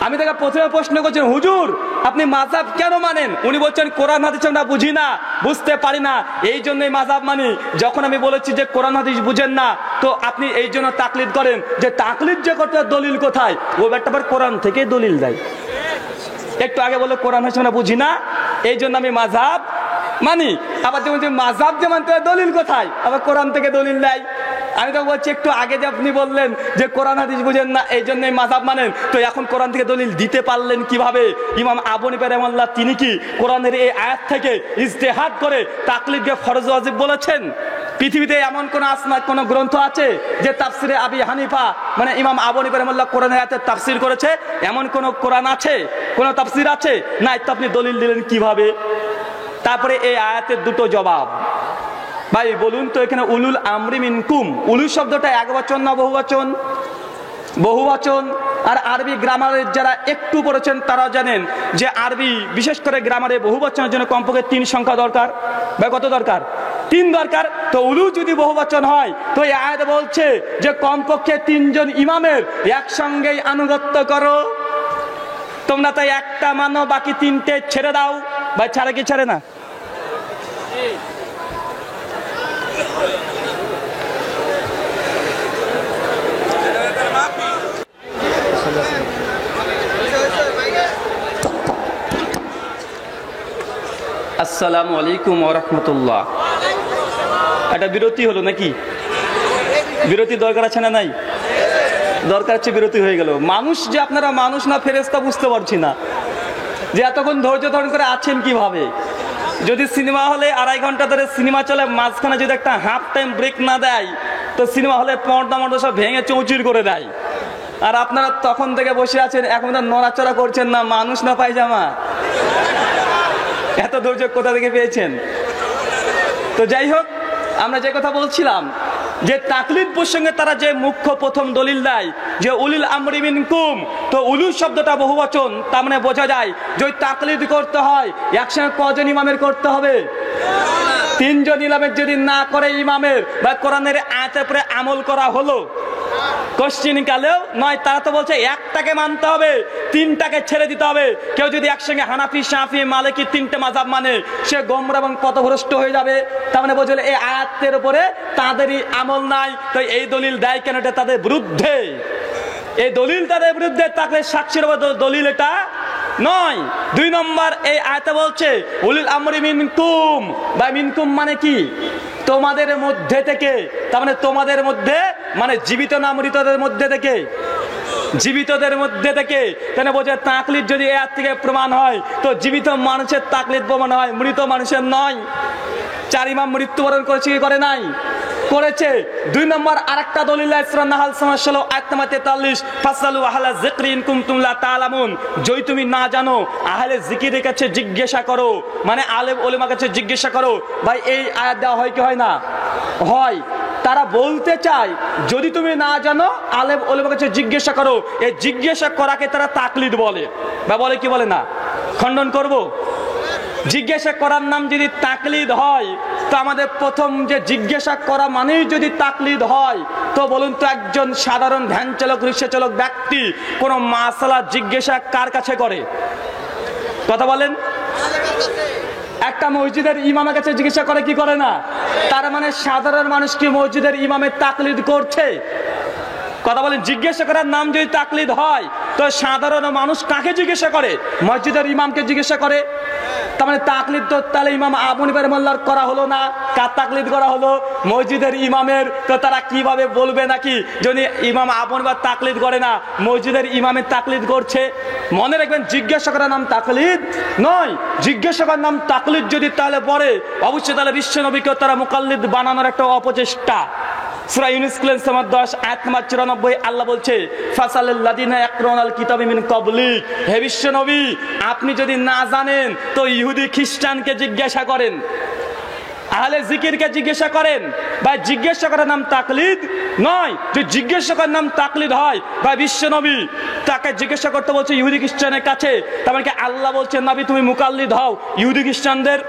Speaker 1: আমি তাকে প্রথমে প্রশ্ন করছি হুজুর আপনি মাযহাব কেন মানেন? উনি বলছেন কোরআন হাদিস আমরা বুঝি না, বুঝতে পারি না, এই জন্যই মাযহাব মানি। যখন আমি বলেছি যে কোরআন হাদিস বুঝেন না, তো আপনি এই জন্য তাকলিদ করেন, যে তাকলিদ যে করতে দলিল কোথায়? ও একটা কোরআন থেকে দলিল দেয়। একটু আগে বলে কোরআন হাদিস আমরা বুঝি না, এই জন্য আমি মাযহাব মানি। আবার যেমন মাযহাব যে মানতে দলিল কোথায়? আবার কোরআন থেকে দলিল দেয়। আমি তো বলছি একটু আগে যে আপনি বললেন যে কোরআন হাদিস বুঝেন না এই জন্যই মাযহাব মানেন, তো এখন কোরআন থেকে দলিল দিতে পারলেন কিভাবে? ইমাম আবু হানিফা রাহিমাহুল্লাহ তিনি কি কোরআনের এই আয়াত থেকে ইজতিহাদ করে তাকলিদকে ফরজ ওয়াজিব বলেছেন? পৃথিবীতে এমন কোন গ্রন্থ আছে যে তাফসিরে আবি হানিফা মানে ইমাম আবু হানিফা রাহিমাহুল্লাহ কোরআনের আয়াতের তাফসির করেছে? এমন কোন কোরআন আছে, কোন তাফসির আছে? নাই। তো আপনি দলিল দিলেন কিভাবে? তারপরে এই আয়াতের দুটো জবাব। ভাই বলুন তো, এখানে উলুল আমরি মিনকুম, উলু শব্দটা একবচন না বহুবচন? বহুবচন। আর আরবি গ্রামারের যারা একটু পড়েছেন তারা জানেন যে আরবি বিশেষ করে গ্রামারে বহুবচনের জন্য কমপক্ষে 3 সংখ্যা দরকার। ভাই কত দরকার? 3 দরকার। তো উলু যদি বহুবচন হয় তো এই আয়াত বলছে যে কমপক্ষে 3 জন ইমামের একসঙ্গেই আনুগত্য করো। তোমরা তাই একটা মানো, বাকি 3টে ছেড়ে দাও। ভাই ছাড়ে কি ছাড়ে না? আসসালামু আলাইকুম ওয়া রাহমাতুল্লাহ। একটা বিরতি হলো নাকি? বিরতি দরকার আছে না নাই? দরকার আছে, বিরতি হয়ে গেল। মানুষ যে আপনারা মানুষ না ফেরেশতা বুঝতে পারছি না, যে এতক্ষণ ধৈর্য ধারণ করে আছেন কিভাবে। যদি সিনেমা হলে 2.5 ঘন্টা ধরে সিনেমা চলে, মাঝখানে যদি একটা হাফ টাইম ব্রেক না দেয় তো সিনেমা হলে পর্দা মর্দা সব ভেঙে চৌচির করে দেয়। আর আপনারা তখন থেকে বসে আছেন, এখন নড়াচড়া করছেন না, মানুষ না পায়জামা। এত ধৈর্য কোথা থেকে পেয়েছেন? তো যাই হোক, আমরা যে কথা বলছিলাম যে তাকলিদ প্রসঙ্গে তারা যে মুখ্য প্রথম দলিল দেয় যে উলিল আমরি মিনকুম, তো উলু শব্দটা বহুবচন, তার মানে বোঝা যায় যে ওই তাকলিদ করতে হয় একসঙ্গে কজন ইমামের করতে হবে? 3 জন ইমামের যদি না করে ইমামের বা কোরআনের আয়াতের উপরে আমল করা হলো কোশ্চিন কালেও নয়। তারা তো বলছে একটাকে মানতে হবে, 3টাকে ছেড়ে দিতে হবে। কেউ যদি একসঙ্গে হানাফি, শাফি, মালিকি 3টে মাযহাব মানে সে গোমরা এবং পথভ্রষ্ট হয়ে যাবে। তার মানে বলছে এই আয়াতের উপরে তাদেরই আমল নাই। তো এই দলিল দেয় কেন? এটা তাদের বিরুদ্ধে। এই দলিল তাদের বিরুদ্ধে থাকলে সাক্ষীর দলিল এটা নয়। 2 নম্বর, এই আয়াতে বলছে উলিল আমরি মিনকুম। বা মিনকুম মানে কি? তোমাদের মধ্যে থেকে। তার মানে তোমাদের মধ্যে মানে জীবিত না মৃতদের মধ্যে থেকে? জীবিতদের মধ্যে থেকে। তাহলে বোঝে তাকলিদ যদি এর থেকে প্রমাণ হয় তো জীবিত মানুষের তাকলিদ প্রমাণ হয়, মৃত মানুষের নয়। 4 ইমাম মৃত্যুবরণ করেছে কি করে নাই? করেছে। 2 নম্বর আরেকটা দলিল সূরা নাহাল 16 আয়াত নম্বর 43, ফাসালু আহলা যিকরি ইন কুনতুম লা তা'লামুন। যদি তুমি না জানো আহলে জিকিরের কাছে জিজ্ঞাসা করো, মানে আলেম ওলামার কাছে জিজ্ঞাসা করো। ভাই এই আয়াত দেওয়া হয় কি হয় না? হয়। তারা বলতে চায় যদি তুমি না জানো আলেম ওলামার কাছে জিজ্ঞাসা করো। এই জিজ্ঞাসা করাকে তারা তাকলিদ বলে। বা বলে কি বলে না? খণ্ডন করব। জিজ্ঞাসা করার নাম যদি তাকলিদ হয় তো আমাদের প্রথম যে জিজ্ঞাসা করা মানেই যদি তাকলিদ হয় তো বলুন তো একজন সাধারণ ভ্যান চালক, রিক্সা চালক ব্যক্তি কোন মাসালা জিজ্ঞাসা কার কাছে করে? কথা বলেন। একটা মসজিদের ইমামের কাছে জিজ্ঞাসা করে কি করে না? তার মানে সাধারণ মানুষ কি মসজিদের ইমামের তাকলিদ করছে? কথা বলেন। জিজ্ঞাসা করার নাম যদি তাকলিদ হয় তো সাধারণ মানুষ কাকে জিজ্ঞাসা করে? মসজিদের ইমামকে জিজ্ঞাসা করে। তার মানে তাকলিদ তো তাহলে ইমাম আবু হানিফা রাহিমাহুল্লাহর করা হলো না, কার তাকলিদ করা হলো? মসজিদের ইমামের। তো তারা কিভাবে বলবে নাকি যদি ইমাম আবু হানিফা তাকলিদ করে না, মসজিদের ইমামের তাকলিদ করছে? মনে রাখবেন, জিজ্ঞাসা করার নাম তাকলিদ নয়। জিজ্ঞাসা করার নাম তাকলিদ যদি তাহলে পড়ে অবশ্যই তাহলে বিশ্ব নবীকে তারা মুকাল্লিদ বানানোর একটা অপচেষ্টা। সূরা ইউনূস 10 আয়াত নম্বর 94 আল্লাহ বলছে ফাসালিল লাযিনা ইয়াকরাউনাল কিতাবা মিন ক্বাবলিক। হে বিশ্ব নবী, আপনি যদি না জানেন তো ইহুদি খ্রিস্টানকে জিজ্ঞাসা করেন, আহলে জিকিরকে জিজ্ঞাসা করেন। বা জিজ্ঞাসা করার নাম তাকলিদ নয়। যদি জিজ্ঞাসা করার নাম তাকলিদ হয় বা বিশ্ব নবী তাকে জিজ্ঞাসা করতে বলছে ইহুদি খ্রিস্টানের কাছে, তার মানে আল্লাহ বলছেন নবী তুমি মুকাল্লিদ হও ইহুদি খ্রিস্টানদের?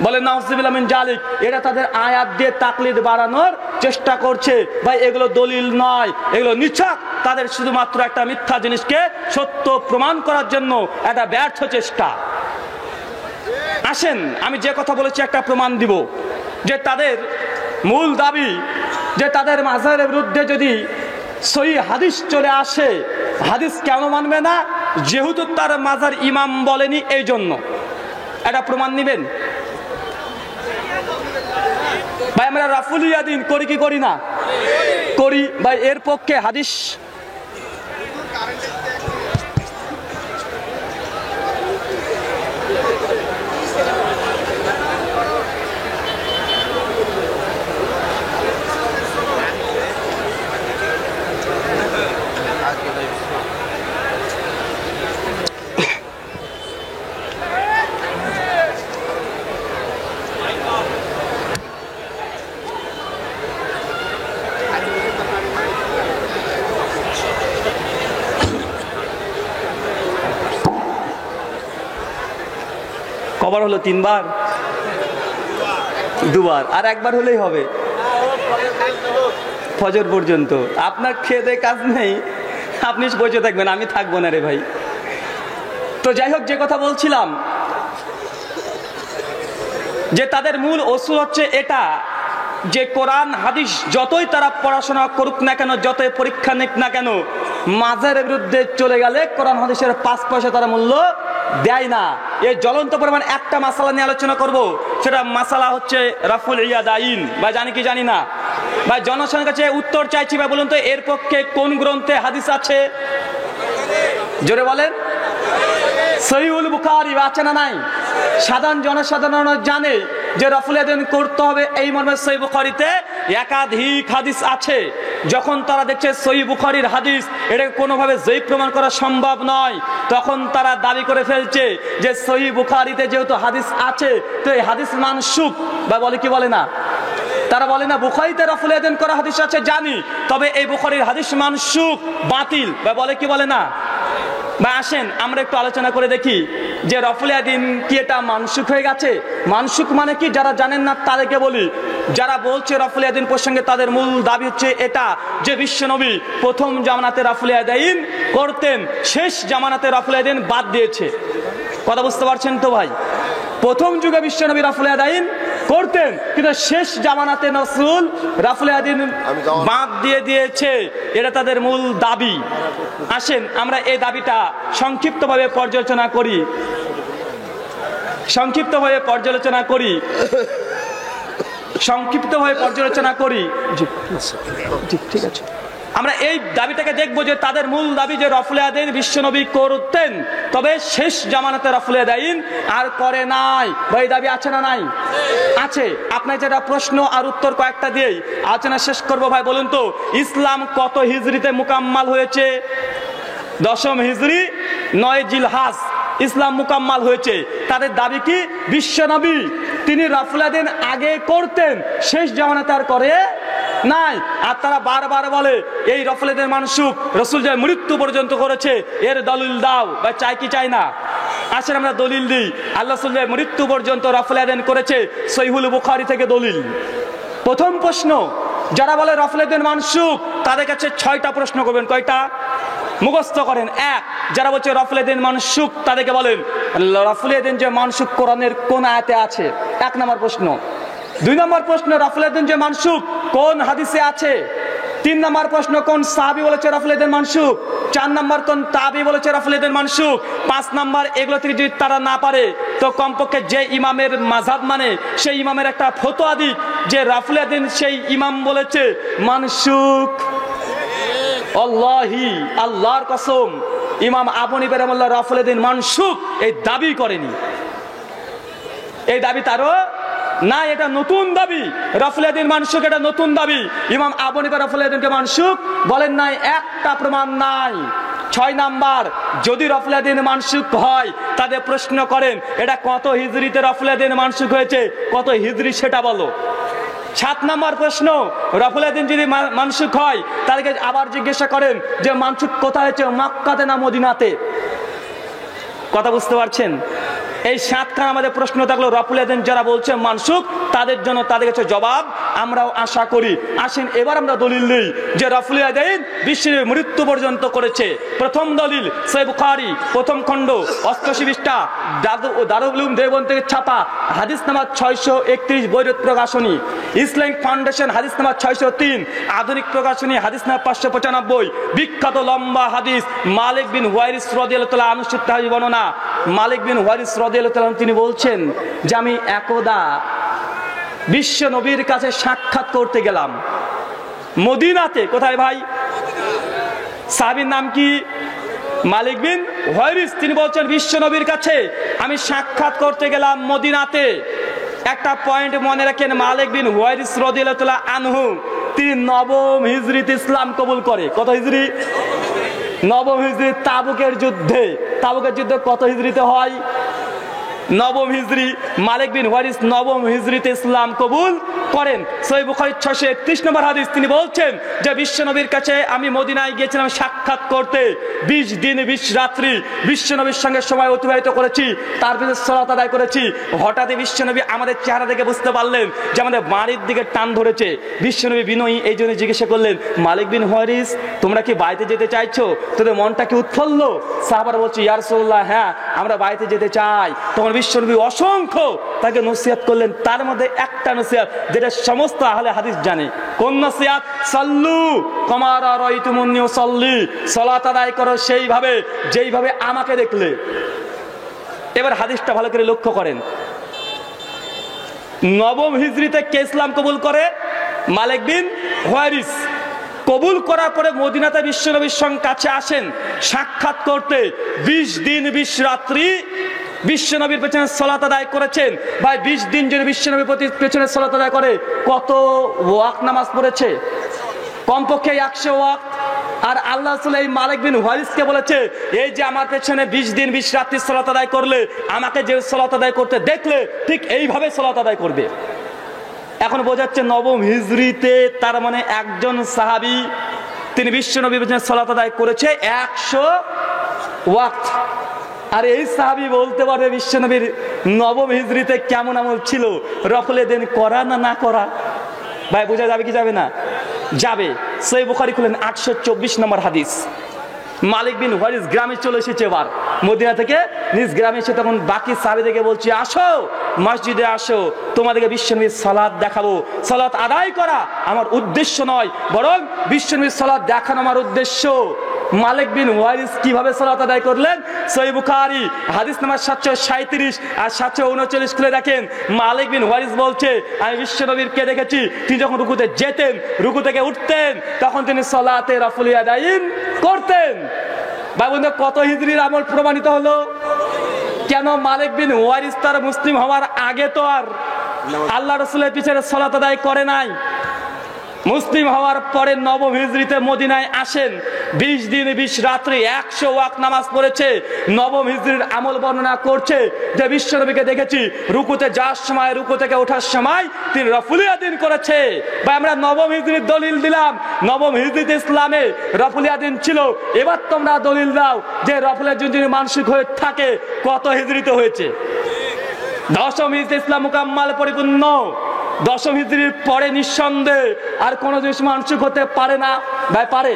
Speaker 1: বলে নাউযুবিল্লাহ মিন জালিক। এটা তাদের আয়াত দিয়ে তাকলিদ বাড়ানোর চেষ্টা করছে। ভাই এগুলো দলিল নয়, এগুলো নিছক তাদের শুধুমাত্র একটা মিথ্যা জিনিসকে সত্য প্রমাণ করার জন্য একটা ব্যর্থ চেষ্টা। আসেন আমি যে কথা বলেছি একটা প্রমাণ দিব যে তাদের মূল দাবি যে তাদের মাযহাবের বিরুদ্ধে যদি সহিহ হাদিস চলে আসে, হাদিস কেন মানবে না? যেহেতু তার মাযহার ইমাম বলেনি এই জন্য। এটা প্রমাণ নিবেন? ভাই আমরা রাফুল ইয়াদিন করি কি করি না? করি। ভাই এর পক্ষে হাদিস কবার হলো? 3 বার, 2 বার, আর একবার হলেই হবে ফজর পর্যন্ত। আপনার খেয়ে দেয়ে কাজ নেই, আপনি বসে থাকবেন, আমি থাকবো না রে ভাই। তো যাই হোক, যে কথা বলছিলাম যে তাদের মূল অসুল হচ্ছে এটা যে কোরআন হাদিস যতই তারা পড়াশোনা করুক না কেন, যতই পরীক্ষা নিক না কেন, মাঝের বিরুদ্ধে চলে গেলে কোরআন হাদিসের 5 পয়সা তারা মূল্য দেয় না। এই জ্বলন্ত পরিমাণ একটা মাসালা নিয়ে আলোচনা করব, সেটা মাসালা হচ্ছে রাফুল ইয়াদাইন। ভাই জানি কি জানি না? ভাই জনগণের কাছে উত্তর চাইছি, ভাই বলুন তো এর পক্ষে কোন গ্রন্থে হাদিস আছে? জোরে বলেন। সহিহুল বুখারী আছে না নাই? সাধারণ জনসাধারণ জানে যে রাফুল ইয়াদাইন করতে হবে, এই মর্মে সহিহ বুখারীতে একাধিক হাদিস আছে। যখন তারা দেখছে সহিহ বুখারীর হাদিস এটাকে কোনোভাবে জয়ীফ প্রমাণ করা সম্ভব নয়, তখন তারা দাবি করে ফেলছে যে সহিহ বুখারীতে যেহেতু হাদিস আছে তো এই হাদিস মানসুখ। বা বলে কি বলে না? তারা বলে না বুখারীতে রাফুল ইয়াদাইন করা হাদিস আছে জানি, তবে এই বুখারীর হাদিস মানসুখ, বাতিল। বা বলে কি বলে না? বা আসেন আমরা একটু আলোচনা করে দেখি যে রাফুল ইয়াদাইন কি এটা মানসুখ হয়ে গেছে? মানসুখ মানে কি যারা জানেন না তাদেরকে বলি। যারা বলছে রাফুল ইয়াদাইন প্রসঙ্গে তাদের মূল দাবি হচ্ছে এটা যে বিশ্বনবী প্রথম জামানাতে রাফুল ইয়াদাইন করতেন, শেষ জামানাতে রাফুল ইয়াদাইন বাদ দিয়েছে। কথা বুঝতে পারছেন তো ভাই? প্রথম যুগে বিশ্বনবী রাফুল ইয়াদাইন করতেন, কিন্তু শেষ জামানাতে রাসূল রাফুল ইয়াদাইন বাদ দিয়ে দিয়েছে, এটা তাদের মূল দাবি। আসেন আমরা এই দাবিটা সংক্ষিপ্তভাবে পর্যালোচনা করি। ঠিক আছে, আমরা এই দাবিটাকে দেখবো যে তাদের মূল দাবি যে রাফুল ইয়াদাইন বিশ্বনবী করতেন, তবে শেষ জামানাতে রাফুল ইয়াদাইন আর করে নাই। ভাই দাবি আছে না নাই? আছে। আপনার যেটা প্রশ্ন আর উত্তর কয়েকটা দিয়েই আলোচনা শেষ করবো। ভাই বলুন তো ইসলাম কত হিজরিতে মুকাম্মাল হয়েছে? 10ম হিজরি 9 জিলহজ ইসলাম মুকাম্মাল হয়েছে। তাদের দাবি কি বিশ্বনবী তিনি রাফুল ইয়াদাইন আগে করতেন, শেষ জামানাতে আর করে নাই। আর তারা বারবার বলে এই রাফুল ইয়াদাইন মানসুখ, রাসূল যে মৃত্যু পর্যন্ত করেছে এর দলিল দাও। বা চাই কি চাই না? আসেন আমরা দলিল দিই। আল্লাহ রাসূল যে মৃত্যু পর্যন্ত রাফুল ইয়াদাইন করেছে, সহিহুল বুখারী থেকে দলিল। প্রথম প্রশ্ন, যারা বলে রাফুল ইয়াদাইন মানসুখ তাদের কাছে 6টা প্রশ্ন করবেন। কয়টা? মুখস্থ করেন। 1, যারা বলছে রাফুল ইয়াদাইন মানসুখ তাদেরকে বলেন রাফুল ইয়াদাইন যে মানসুখ কোরআনের কোন আয়াতে আছে? 1 নম্বর প্রশ্ন। 2 নম্বর প্রশ্ন, রাফুল ইয়াদাইন যে মানসুখ কোন হাদিসে আছে? 3 নম্বর প্রশ্ন, কোন সাহাবী বলেছে রাফুল ইয়াদাইন মানসুখ? 4 নম্বর, কোন তাবী বলেছে রাফুল ইয়াদাইন মানসুখ? 5 নম্বর, এগুলো থেকে যদি তারা না পারে তো কমপক্ষে যে ইমামের মাযহাব মানে সেই ইমামের একটা ফতোয়া দিক যে রাফুল ইয়াদাইন সেই ইমাম বলেছে মানসুখ। আল্লাহি, আল্লাহর কসম, ইমাম আবু হানিফা রাহিমাহুল্লাহ রাফুল ইয়াদাইন মানসুখ এই দাবি করেনি। এই দাবি তারও না, এটা নতুন দাবি। রাফুল ইয়াদাইন মানসুখ এটা নতুন দাবি। ইমাম আবু হানিফা রাফুল ইয়াদাইনকে মানসুখ বলেন নাই, একটা প্রমাণ নাই। 6 নাম্বার, যদি রাফুল ইয়াদাইন মানসুখ হয় তাদের প্রশ্ন করেন এটা কত হিজরিতে রাফুল ইয়াদাইন মানসুখ হয়েছে, কত হিজরি সেটা বলো। 7 নম্বর প্রশ্ন, রাফুল ইয়াদাইন যদি মানসুখ হয় তাদেরকে আবার জিজ্ঞাসা করেন যে মানসুখ কোথায় হয়েছে, মক্কাতে না মদিনাতে? কথা বুঝতে পারছেন? এই 7খানা আমাদের প্রশ্ন থাকলো। রাফুল ইয়াদাইন যারা বলছে মানসুখ তাদের জন্য তাদের কাছে জবাব আমরাও আশা করি। আসেন এবার আমরা দলিল নেই যে রাফুল ইয়াদাইন বিশ্বের মৃত্যু পর্যন্ত করেছে। প্রথম দলিল সহিহ বুখারী প্রথম খণ্ড 88 পৃষ্ঠা, দারুল উলুম দেওবন্দ থেকে ছাপা, হাদিস নাম্বার 631, বৈরুত প্রকাশনী। ইসলামিক ফাউন্ডেশন হাদিস নাম্বার 603, আধুনিক প্রকাশনী হাদিস নাম্বার 595। বিখ্যাত লম্বা হাদিস মালিক বিন হুয়াইরিস রাদিয়াল্লাহু তাআলা আনহু সূত্রে বর্ণনা। মালিক বিন হুয়াইরিস রাদিয়াল্লাহু তাআলা তিনি বলছেন যে আমি একদা বিশ্ব নবীর কাছে সাক্ষাৎ করতে গেলাম মদিনাতে। কোথায় ভাই? সাহাবীর নাম কি? মালিক বিন হুয়াইরিস। তিনি বলছেন বিশ্ব নবীর কাছে আমি সাক্ষাৎ করতে গেলাম মদিনাতে। একটা পয়েন্ট মনে রাখেন, মালিক বিন হুয়াইরিস রাদিয়াল্লাহু তাআলা আনহু তিনি 9ম হিজরিতে ইসলাম কবুল করে। কত হিজরি? 9ম হিজরি। তাবুকের যুদ্ধে, তাবুকের যুদ্ধ কত হিজরিতে হয়? নবম হিজরি, মালিক বিন হুয়াইরিস নবম হিজরিতে ইসলাম কবুল করেন। সহিহ বুখারী 631 নম্বর হাদিস, তিনি বলছেন যে বিশ্বনবীর কাছে আমি মদিনায় গিয়েছিলাম সাক্ষাৎ করতে, 20 দিন 20 রাত্রি বিশ্বনবীর সঙ্গে সময় অতিবাহিত করেছি, তার পিছনে সালাত আদায় করেছি। হঠাৎই বিশ্বনবী আমাদের চেহারা দেখে বুঝতে পারলেন যে আমাদের বাড়ির দিকে টান ধরেছে। বিশ্বনবী বিনয়ী এই জন্য জিজ্ঞাসা করলেন, মালিক বিন হুয়াইরিস তোমরা কি বাড়িতে যেতে চাইছো? তোদের মনটা কি উৎফুল্ল? সাহাবারা বলছে, ইয়া রাসূলুল্লাহ হ্যাঁ আমরা বাড়িতে যেতে চাই। তখন বিশ্বনবী অসংখ্য তাকে নসিহত করলেন, তার মধ্যে একটা নসিহত যেটা সমস্ত আহলে হাদিস জানে। কোন নসিহত? সাল্লু কামা রাআইতুমুনি উসাল্লি, সালাত আদায় করো সেইভাবে যেইভাবে আমাকে দেখলে। এবার হাদিসটা ভালো করে লক্ষ্য করেন। নবম হিজরিতে কে ইসলাম কবুল করে? মালিক বিন হুয়াইরিস। কবুল করার পরে মদিনাতে বিশ্বনবীর সঙ্গে কাছে আসেন সাক্ষাৎ করতে, 20 দিন 20 রাত্রি বিশ্বনবীর পেছনে সালাত আদায় করেছেন। ভাই 20 দিন যদি বিশ্বনবীর পেছনে সালাত আদায় করে, কত ওয়াক্ত নামাজ পড়েছে? কমপক্ষে 100 ওয়াক্ত। আর আল্লাহ রাসূল এই মালিক বিন হুয়াইরিসকে বলেছে, এই যে আমার পেছনে 20 দিন 20 রাত্রি সালাত আদায় করলে, আমাকে যে সালাত আদায় করতে দেখলে ঠিক এইভাবে সালাত আদায় করবে। এখন বোঝাচ্ছে নবম হিজরিতে তার মানে একজন সাহাবী তিনি বিশ্বনবীর পেছনে সালাত আদায় করেছে 100 ওয়াক্ত। আর এই সাহাবী বলতে পারবে বিশ্বনবীর নবম হিজরিতে কেমন আমল ছিল, রফলে দেন করা না না করা? ভাই বোঝা যাবে কি যাবে না? যাবে। সহিহ বুখারী খুলেন 824 নম্বর হাদিস। মালিক বিন হুয়াইরিস গ্রামে চলে এসেছে, এবার মদিনা থেকে নিজ গ্রামে এসে তখন বাকি সাহাবীদেরকে বলছে, আসো মসজিদে আসো, তোমাদেরকে বিশ্বনবীর সালাত দেখাবো। সালাত আদায় করা আমার উদ্দেশ্য নয়, বরং বিশ্বনবীর সালাত দেখানো আমার উদ্দেশ্য। মালিক বিন হুয়াইরিস কিভাবে সালাত আদায় করলেন? সহিহ বুখারী হাদিস নাম্বার 737 আর 739 খুলে দেখেন। মালিক বিন হুয়াইরিস বলছে, আমি বিশ্বনবীকে দেখেছি তিনি যখন রুকুতে যেতেন, রুকু থেকে উঠতেন, তখন তিনি সালাতে রাফুল ইয়াদাইন করতেন। ভাই বন্ধু, কত হিজরির আমল প্রমাণিত হলো? কেন মালিক বিন হুয়াইরিস তার মুসলিম হওয়ার আগে তো আর আল্লাহ রাসূলের পিছনে সালাত আদায় করে নাই। মুসলিম হওয়ার পরে নবম হিজরিতে মদিনায় আসেন, 20 দিন 20 রাত্রি 100 ওয়াক্ত নামাজ পড়েছে। নবম হিজরির আমল বর্ণনা করছে যে বিশ্বনবীকে দেখেছি রুকুতে যাওয়ার সময়, রুকু থেকে ওঠার সময় তিনি রাফুল ইয়াদিন করেছে। ভাই আমরা নবম হিজরির দলিল দিলাম, নবম হিজরিতে ইসলামে রাফুল ইয়াদিন ছিল। এবার তোমরা দলিল দাও যে রাফুল ইয়াদিন যদি মানসিক হয়ে থাকে কত হিজরিতে হয়েছে? 10ম হিজরিতে ইসলাম মুকাম্মাল পরিপূর্ণ। 10ম হিজরির পরে নিঃসন্দেহে আর কোন জিনিস মানসিক হতে পারে না। ভাই পারে?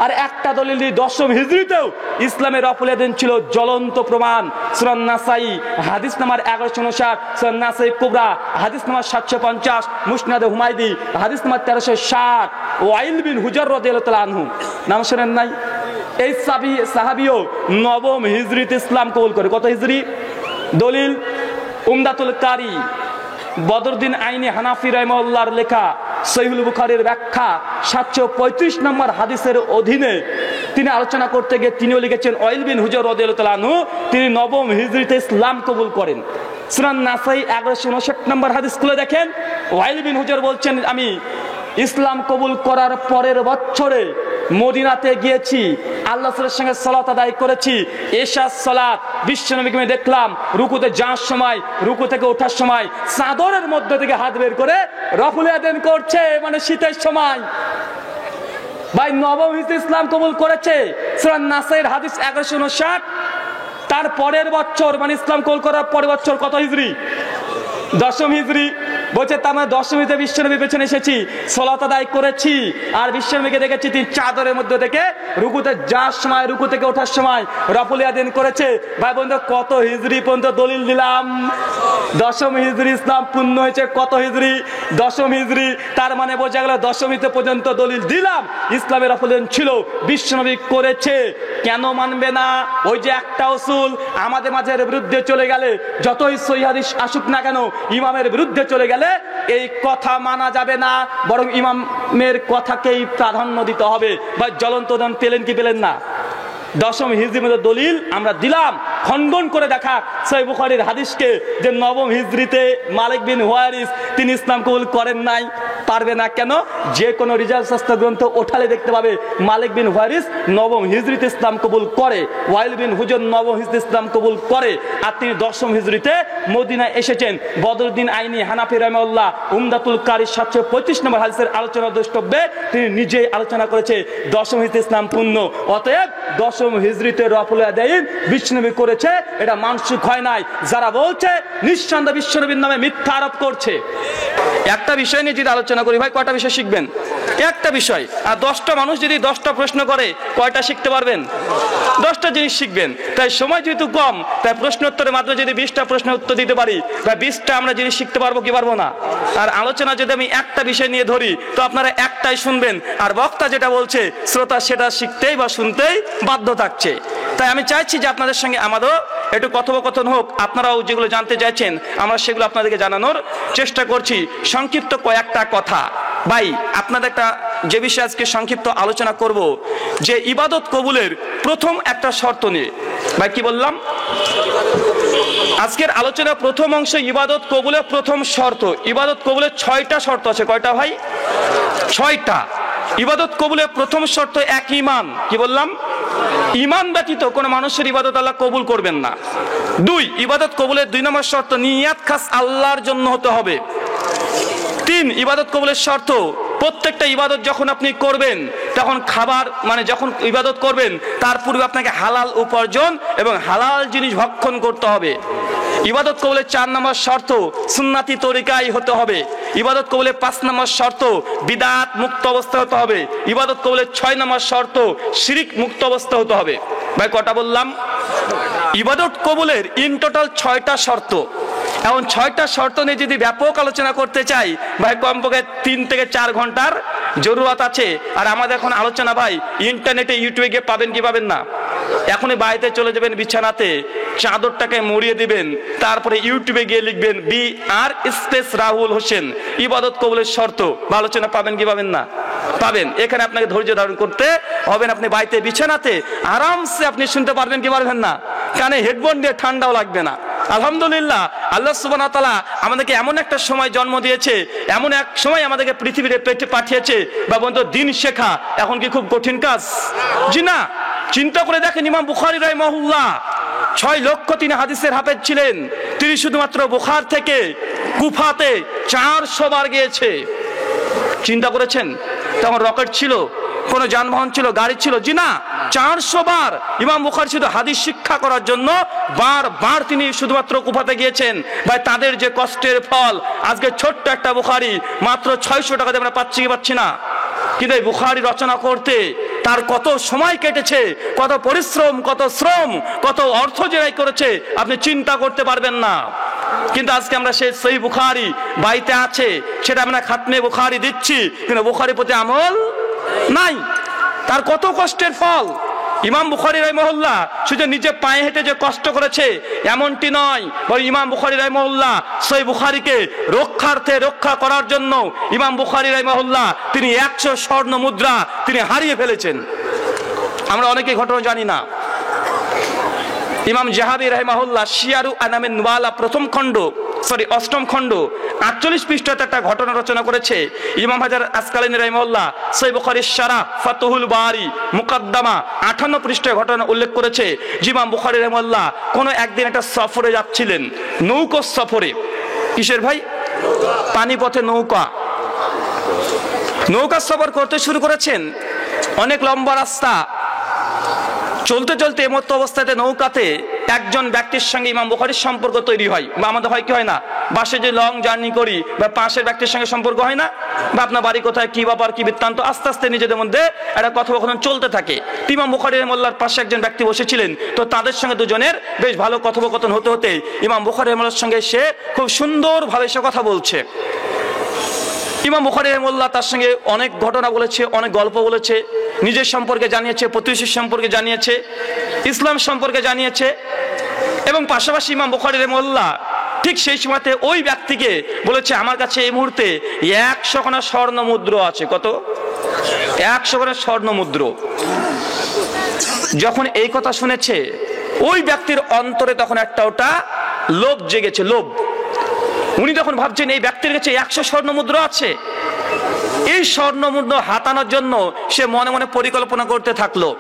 Speaker 1: আর একটা দলিল দিই, 10ম হিজরিতেও ইসলামের রাফুল ইয়াদিন ছিল জ্বলন্ত প্রমাণ। সূরা নাসাই হাদিস নাম্বার 1159, সূরা নাসাই কুবরা হাদিস নাম্বার 750, মুসনাদে হুমায়দি হাদিস নাম্বার 1360। ওয়াইল বিন হুজর রাদিয়াল্লাহু তাআলা আনহু, নাম শুনেন নাই? এই সাহাবীও নবম হিজরিতে ইসলাম কবুল করে। কত হিজরি? দলিল উমদাতুল কারি বদরুদ্দিন আইনি হানাফি রাহিমাহুল্লাহর লেখা সহিহুল বুখারীর ব্যাখ্যা 735 নম্বর হাদিসের অধীনে তিনি আলোচনা করতে গিয়ে তিনিও লিখেছেন, ওয়াইল বিন হুজর রাদিয়াল্লাহু তাআলা আনহু তিনি নবম হিজরিতে ইসলাম কবুল করেন। সূরা নাসাই 1159 নম্বর হাদিস খুলে দেখেন। ওয়াইল বিন হুজর বলছেন, আমি ইসলাম কবুল করার পরের বছরে মদিনাতে গিয়েছি, আল্লাহ রাসূলের সঙ্গে সালাত আদায় করেছি। এশার সালাত বিশ্বনবীকে আমি দেখলাম রুকুতে যাওয়ার সময়, রুকু থেকে ওঠার সময় চাদরের মধ্য থেকে হাত বের করে রাফুল ইয়াদিন করছে, মানে শীতের সময়। ভাই নবম হিজরিতে ইসলাম কবুল করেছে। সূরা নাসাইর হাদিস 1159। তার পরের বছর মানে ইসলাম কবুল করার পরের বছর কত হিজরি? 10ম হিজরি। বলছে তার মানে 10ম হিজরিতে বিশ্বনবীর পেছনে এসেছি, সালাত আদায় করেছি, আর বিশ্বনবীকে দেখেছি তিনি চাদরের মধ্যে থেকে রুকুতে যাওয়ার সময়, রুকু থেকে ওঠার সময় রাফুল ইয়াদিন করেছে। ভাই বন্ধু, কত হিজরি পর্যন্ত দলিল দিলাম? 10ম হিজরি ইসলাম পূর্ণ হয়েছে। কত হিজরি? 10ম হিজরি। তার মানে বোঝা গেল 10ম হিজরি পর্যন্ত দলিল দিলাম ইসলামের রাফুল ইয়াদিন ছিল, বিশ্বনবী করেছে। কেন মানবে না? ওই যে একটা উসুল, আমাদের মাঝের বিরুদ্ধে চলে গেলে, যতই সহিহ হাদিস আসুক না কেন, ইমামের বিরুদ্ধে চলে গেলে এই কথা মানা যাবে না, বরং ইমামের কথাকেই প্রাধান্য দিতে হবে। বা জ্বলন্ত উদাহরণ পেলেন কি পেলেন না? 10ম হিজরির মধ্যে দলিল আমরা দিলাম, খণ্ডন করে দেখা সহিহ বুখারীর হাদিসকে যে নবম হিজরিতে মালিক বিন হুয়াইরিস তিনি ইসলাম কবুল করেন নাই। পারবে না। কেন? যে কোনো রিজাল শাস্ত্র গ্রন্থ ওঠালে দেখতে পাবে মালিক বিন ওয়ারিস নবম হিজরিতে ইসলাম কবুল করে, ওয়াইল বিন হুজর নবম হিজরিতে ইসলাম কবুল করে, আর তিনি দশম হিজরিতে মদিনায় এসেছেন। বদরুদ্দিন আইনি হানাফি রাহিমাহুল্লাহ উমদাতুল কারি 735 নম্বর হাদিসের আলোচনা দ্রষ্টব্যে তিনি নিজেই আলোচনা করেছে দশম হিজরিতে ইসলাম পূর্ণ। অতএব দশম হিজরিতে রফুল আদাইন বিশ্বনবী করেছে, এটা মানসুখ হয় নাই। যারা বলছে নিঃসন্দেহে বিশ্বনবীর নামে মিথ্যা আরোপ করছে। একটা বিষয় নিয়ে যদি আলোচনা করি ভাই, কয়টা বিষয় শিখবেন? একটা বিষয়। আর 10টা মানুষ যদি 10টা প্রশ্ন করে কয়টা শিখতে পারবেন? 10টা জিনিস শিখবেন। তাই সময় যেহেতু কম, তাই প্রশ্ন উত্তরের মাধ্যমে যদি 20টা প্রশ্নের উত্তর দিতে পারি বা 20টা আমরা জিনিস শিখতে পারবো কি পারবো না? আর আলোচনা যদি আমি একটা বিষয় নিয়ে ধরি তো আপনারা একটাই শুনবেন, আর বক্তা যেটা বলছে শ্রোতা সেটা শিখতেই বা শুনতেই বাধ্য থাকছে। তাই আমি চাইছি যে আপনাদের সঙ্গে আমারও একটু কথোপকথন হোক, আপনারাও যেগুলো জানতে চাইছেন আমরা সেগুলো আপনাদেরকে জানানোর চেষ্টা করছি। সংক্ষিপ্ত কয়েকটা কথা ভাই, আপনাদের একটা যে বিষয়ে আজকে সংক্ষিপ্ত আলোচনা করব, যে ইবাদত কবুলের প্রথম একটা শর্ত নিয়ে। ভাই কি বললাম? আজকের আলোচনা প্রথম অংশে ইবাদত কবুলের প্রথম শর্ত। ইবাদত কবুলের 6টা শর্ত আছে। কয়টা ভাই? 6টা। ইবাদত কবুলের প্রথম শর্ত এক, ঈমান। কি বললাম? ঈমান ব্যতীত কোন মানুষের ইবাদত আল্লাহ কবুল করবেন না। 2, ইবাদত কবুলের 2 নম্বর শর্ত নিয়াত খাস আল্লাহর জন্য হতে হবে। 3, ইবাদত কবুলের শর্ত প্রত্যেকটা ইবাদত যখন আপনি করবেন তখন খাবার মানে যখন ইবাদত করবেন তার পূর্বে আপনাকে হালাল উপার্জন এবং হালাল জিনিস ভক্ষণ করতে হবে। ইবাদত কবুলের 4 নম্বর শর্ত সুন্নাতি তরিকায় হতে হবে। ইবাদত কবুলের 5 নম্বর শর্ত বিদআত মুক্ত অবস্থা হতে হবে। ইবাদত কবুলের 6 নম্বর শর্ত শিরিক মুক্ত অবস্থা হতে হবে। ভাই কটা বললাম? ইবাদত কবুলের ইন টোটাল 6টা শর্ত। এখন 6টা শর্ত নিয়ে যদি ব্যাপক আলোচনা করতে চাই ভাই কমপক্ষে 3 থেকে 4 ঘন্টার জরুরত আছে। আর আমাদের এখন আলোচনা ভাই ইন্টারনেটে ইউটিউবে গিয়ে পাবেন কি পাবেন না? এখনই বাড়িতে চলে যাবেন, বিছানাতে চাদরটাকে মুড়িয়ে দিবেন, তারপরে ইউটিউবে গিয়ে লিখবেন BR স্পেস রাহুল হোসেন ইবাদত কবুলের শর্ত, আলোচনা পাবেন কি পাবেন না? পাবেন। এখানে আপনাকে ধৈর্য ধারণ করতে হবে না। আপনি বাড়িতে বিছানাতে আরামসে আপনি শুনতে পারবেন কি পারবেন না? কানে হেডফোন দিয়ে ঠান্ডাও লাগবে না। আলহামদুলিল্লাহ, আল্লাহ সুবহানাহু ওয়া তাআলা আমাদেরকে এমন একটা সময় জন্ম দিয়েছে, এমন এক সময় আমাদেরকে পৃথিবীতে পেটে পাঠিয়েছে বা বন্ধু দিন শেখা এখন কি খুব কঠিন কাজ? জি না। চিন্তা করে দেখেন, ইমাম বুখারী রাহিমাহুল্লাহ 6 লক্ষ তিনি হাদিসের হাফেজ ছিলেন। তিনি শুধুমাত্র বুখার থেকে কুফাতে 400 বার গিয়েছে। চিন্তা করেছেন? তখন রকেট ছিল, কোন যানবাহন ছিল, গাড়ি ছিল? জি না। 400 বার ইমাম বুখারী শুধু হাদিস শিক্ষা করার জন্য বারবার তিনি শুধুমাত্র কুফাতে গিয়েছেন। ভাই তাদের যে কষ্টের ফল আজকে ছোট্ট একটা বুখারী মাত্র 600 টাকাতে আমরা পাচ্ছি কি পাচ্ছি না? কিন্তু এই বুখারী রচনা করতে তার কত সময় কেটেছে, কত পরিশ্রম, কত শ্রম, কত অর্থ ব্যয় করেছে আপনি চিন্তা করতে পারবেন না। কিন্তু আজকে আমরা সেই সহিহ বুখারী বাড়িতে আছে, সেটা আমরা খাতমে বুখারী দিচ্ছি, কিন্তু বুখারীর প্রতি আমল নাই। তার কত কষ্টের ফল। ইমাম বুখারী রাহিমাহুল্লাহ শুধু নিজে পায়ে হেঁটে যে কষ্ট করেছে এমনটি নয়, বরং ইমাম বুখারী রাহিমাহুল্লাহ সহিহ বুখারীকে রক্ষা করার জন্য ইমাম বুখারী রাহিমাহুল্লাহ তিনি 100 স্বর্ণ মুদ্রা তিনি হারিয়ে ফেলেছেন। আমরা অনেকে ঘটনা জানি না। ইমাম জাহাবী রাহিমাহুল্লাহ শিয়ারু আনামিন নুবালা অষ্টম খণ্ড 48 পৃষ্ঠাতে একটা ঘটনা রচনা করেছে। ইমাম হাজার আসকালানী রাহিমাহুল্লাহ সহিহ বুখারীর শারাহ ফাতুহুল বারী মুকদ্দমা 58 পৃষ্ঠায় ঘটনা উল্লেখ করেছে। ইমাম বুখারী রাহিমাহুল্লাহ কোন একদিন একটা সফরে যাচ্ছিলেন, নৌকা সফরে। কিসের ভাই? পানিপথে নৌকা সফর করতে শুরু করেছেন। অনেক লম্বা রাস্তা, চলতে চলতে এমতো অবস্থাতে নৌকাতে একজন ব্যক্তির সঙ্গে ইমাম বুখারীর সম্পর্ক তৈরি হয়। বা আমাদের হয় কি হয় না, বাসে যে লং জার্নি করি বা পাশের ব্যক্তির সঙ্গে সম্পর্ক হয় না, বা আপনার বাড়ি কোথায়, কি ব্যাপার, কি বৃত্তান্ত, আস্তে আস্তে নিজেদের মধ্যে একটা কথোপকথন চলতে থাকে। ইমাম বুখারী রাহিমাহুল্লাহর পাশে একজন ব্যক্তি বসেছিলেন, তো তাদের সঙ্গে দুজনের বেশ ভালো কথোপকথন হতে হতে ইমাম বুখারী রাহিমাহুল্লাহর সঙ্গে সে খুব সুন্দরভাবে সে কথা বলছে। ইমাম বুখারী রাহিমাহুল্লাহ তার সঙ্গে অনেক ঘটনা বলেছে, অনেক গল্প বলেছে, নিজের সম্পর্কে জানিয়েছে, প্রতিবেশীর সম্পর্কে জানিয়েছে, ইসলাম সম্পর্কে জানিয়েছে। এবং পাশাপাশি ইমাম বুখারী রাহিমাহুল্লাহ ঠিক সেই সময়তে ওই ব্যক্তিকে বলেছে, আমার কাছে এই মুহূর্তে 100 খানা স্বর্ণ মুদ্রা আছে। কত? 100 খানা স্বর্ণ মুদ্রা। যখন এই কথা শুনেছে ওই ব্যক্তির অন্তরে তখন একটা ওটা লোভ জেগেছে। লোভ
Speaker 2: উনি তখন ভাবছেন এই ব্যক্তির কাছে 100 স্বর্ণ মুদ্রা আছে। এই স্বর্ণ মুদ্রা হাতানোর জন্য সে মনে মনে পরিকল্পনা করতে থাকলো।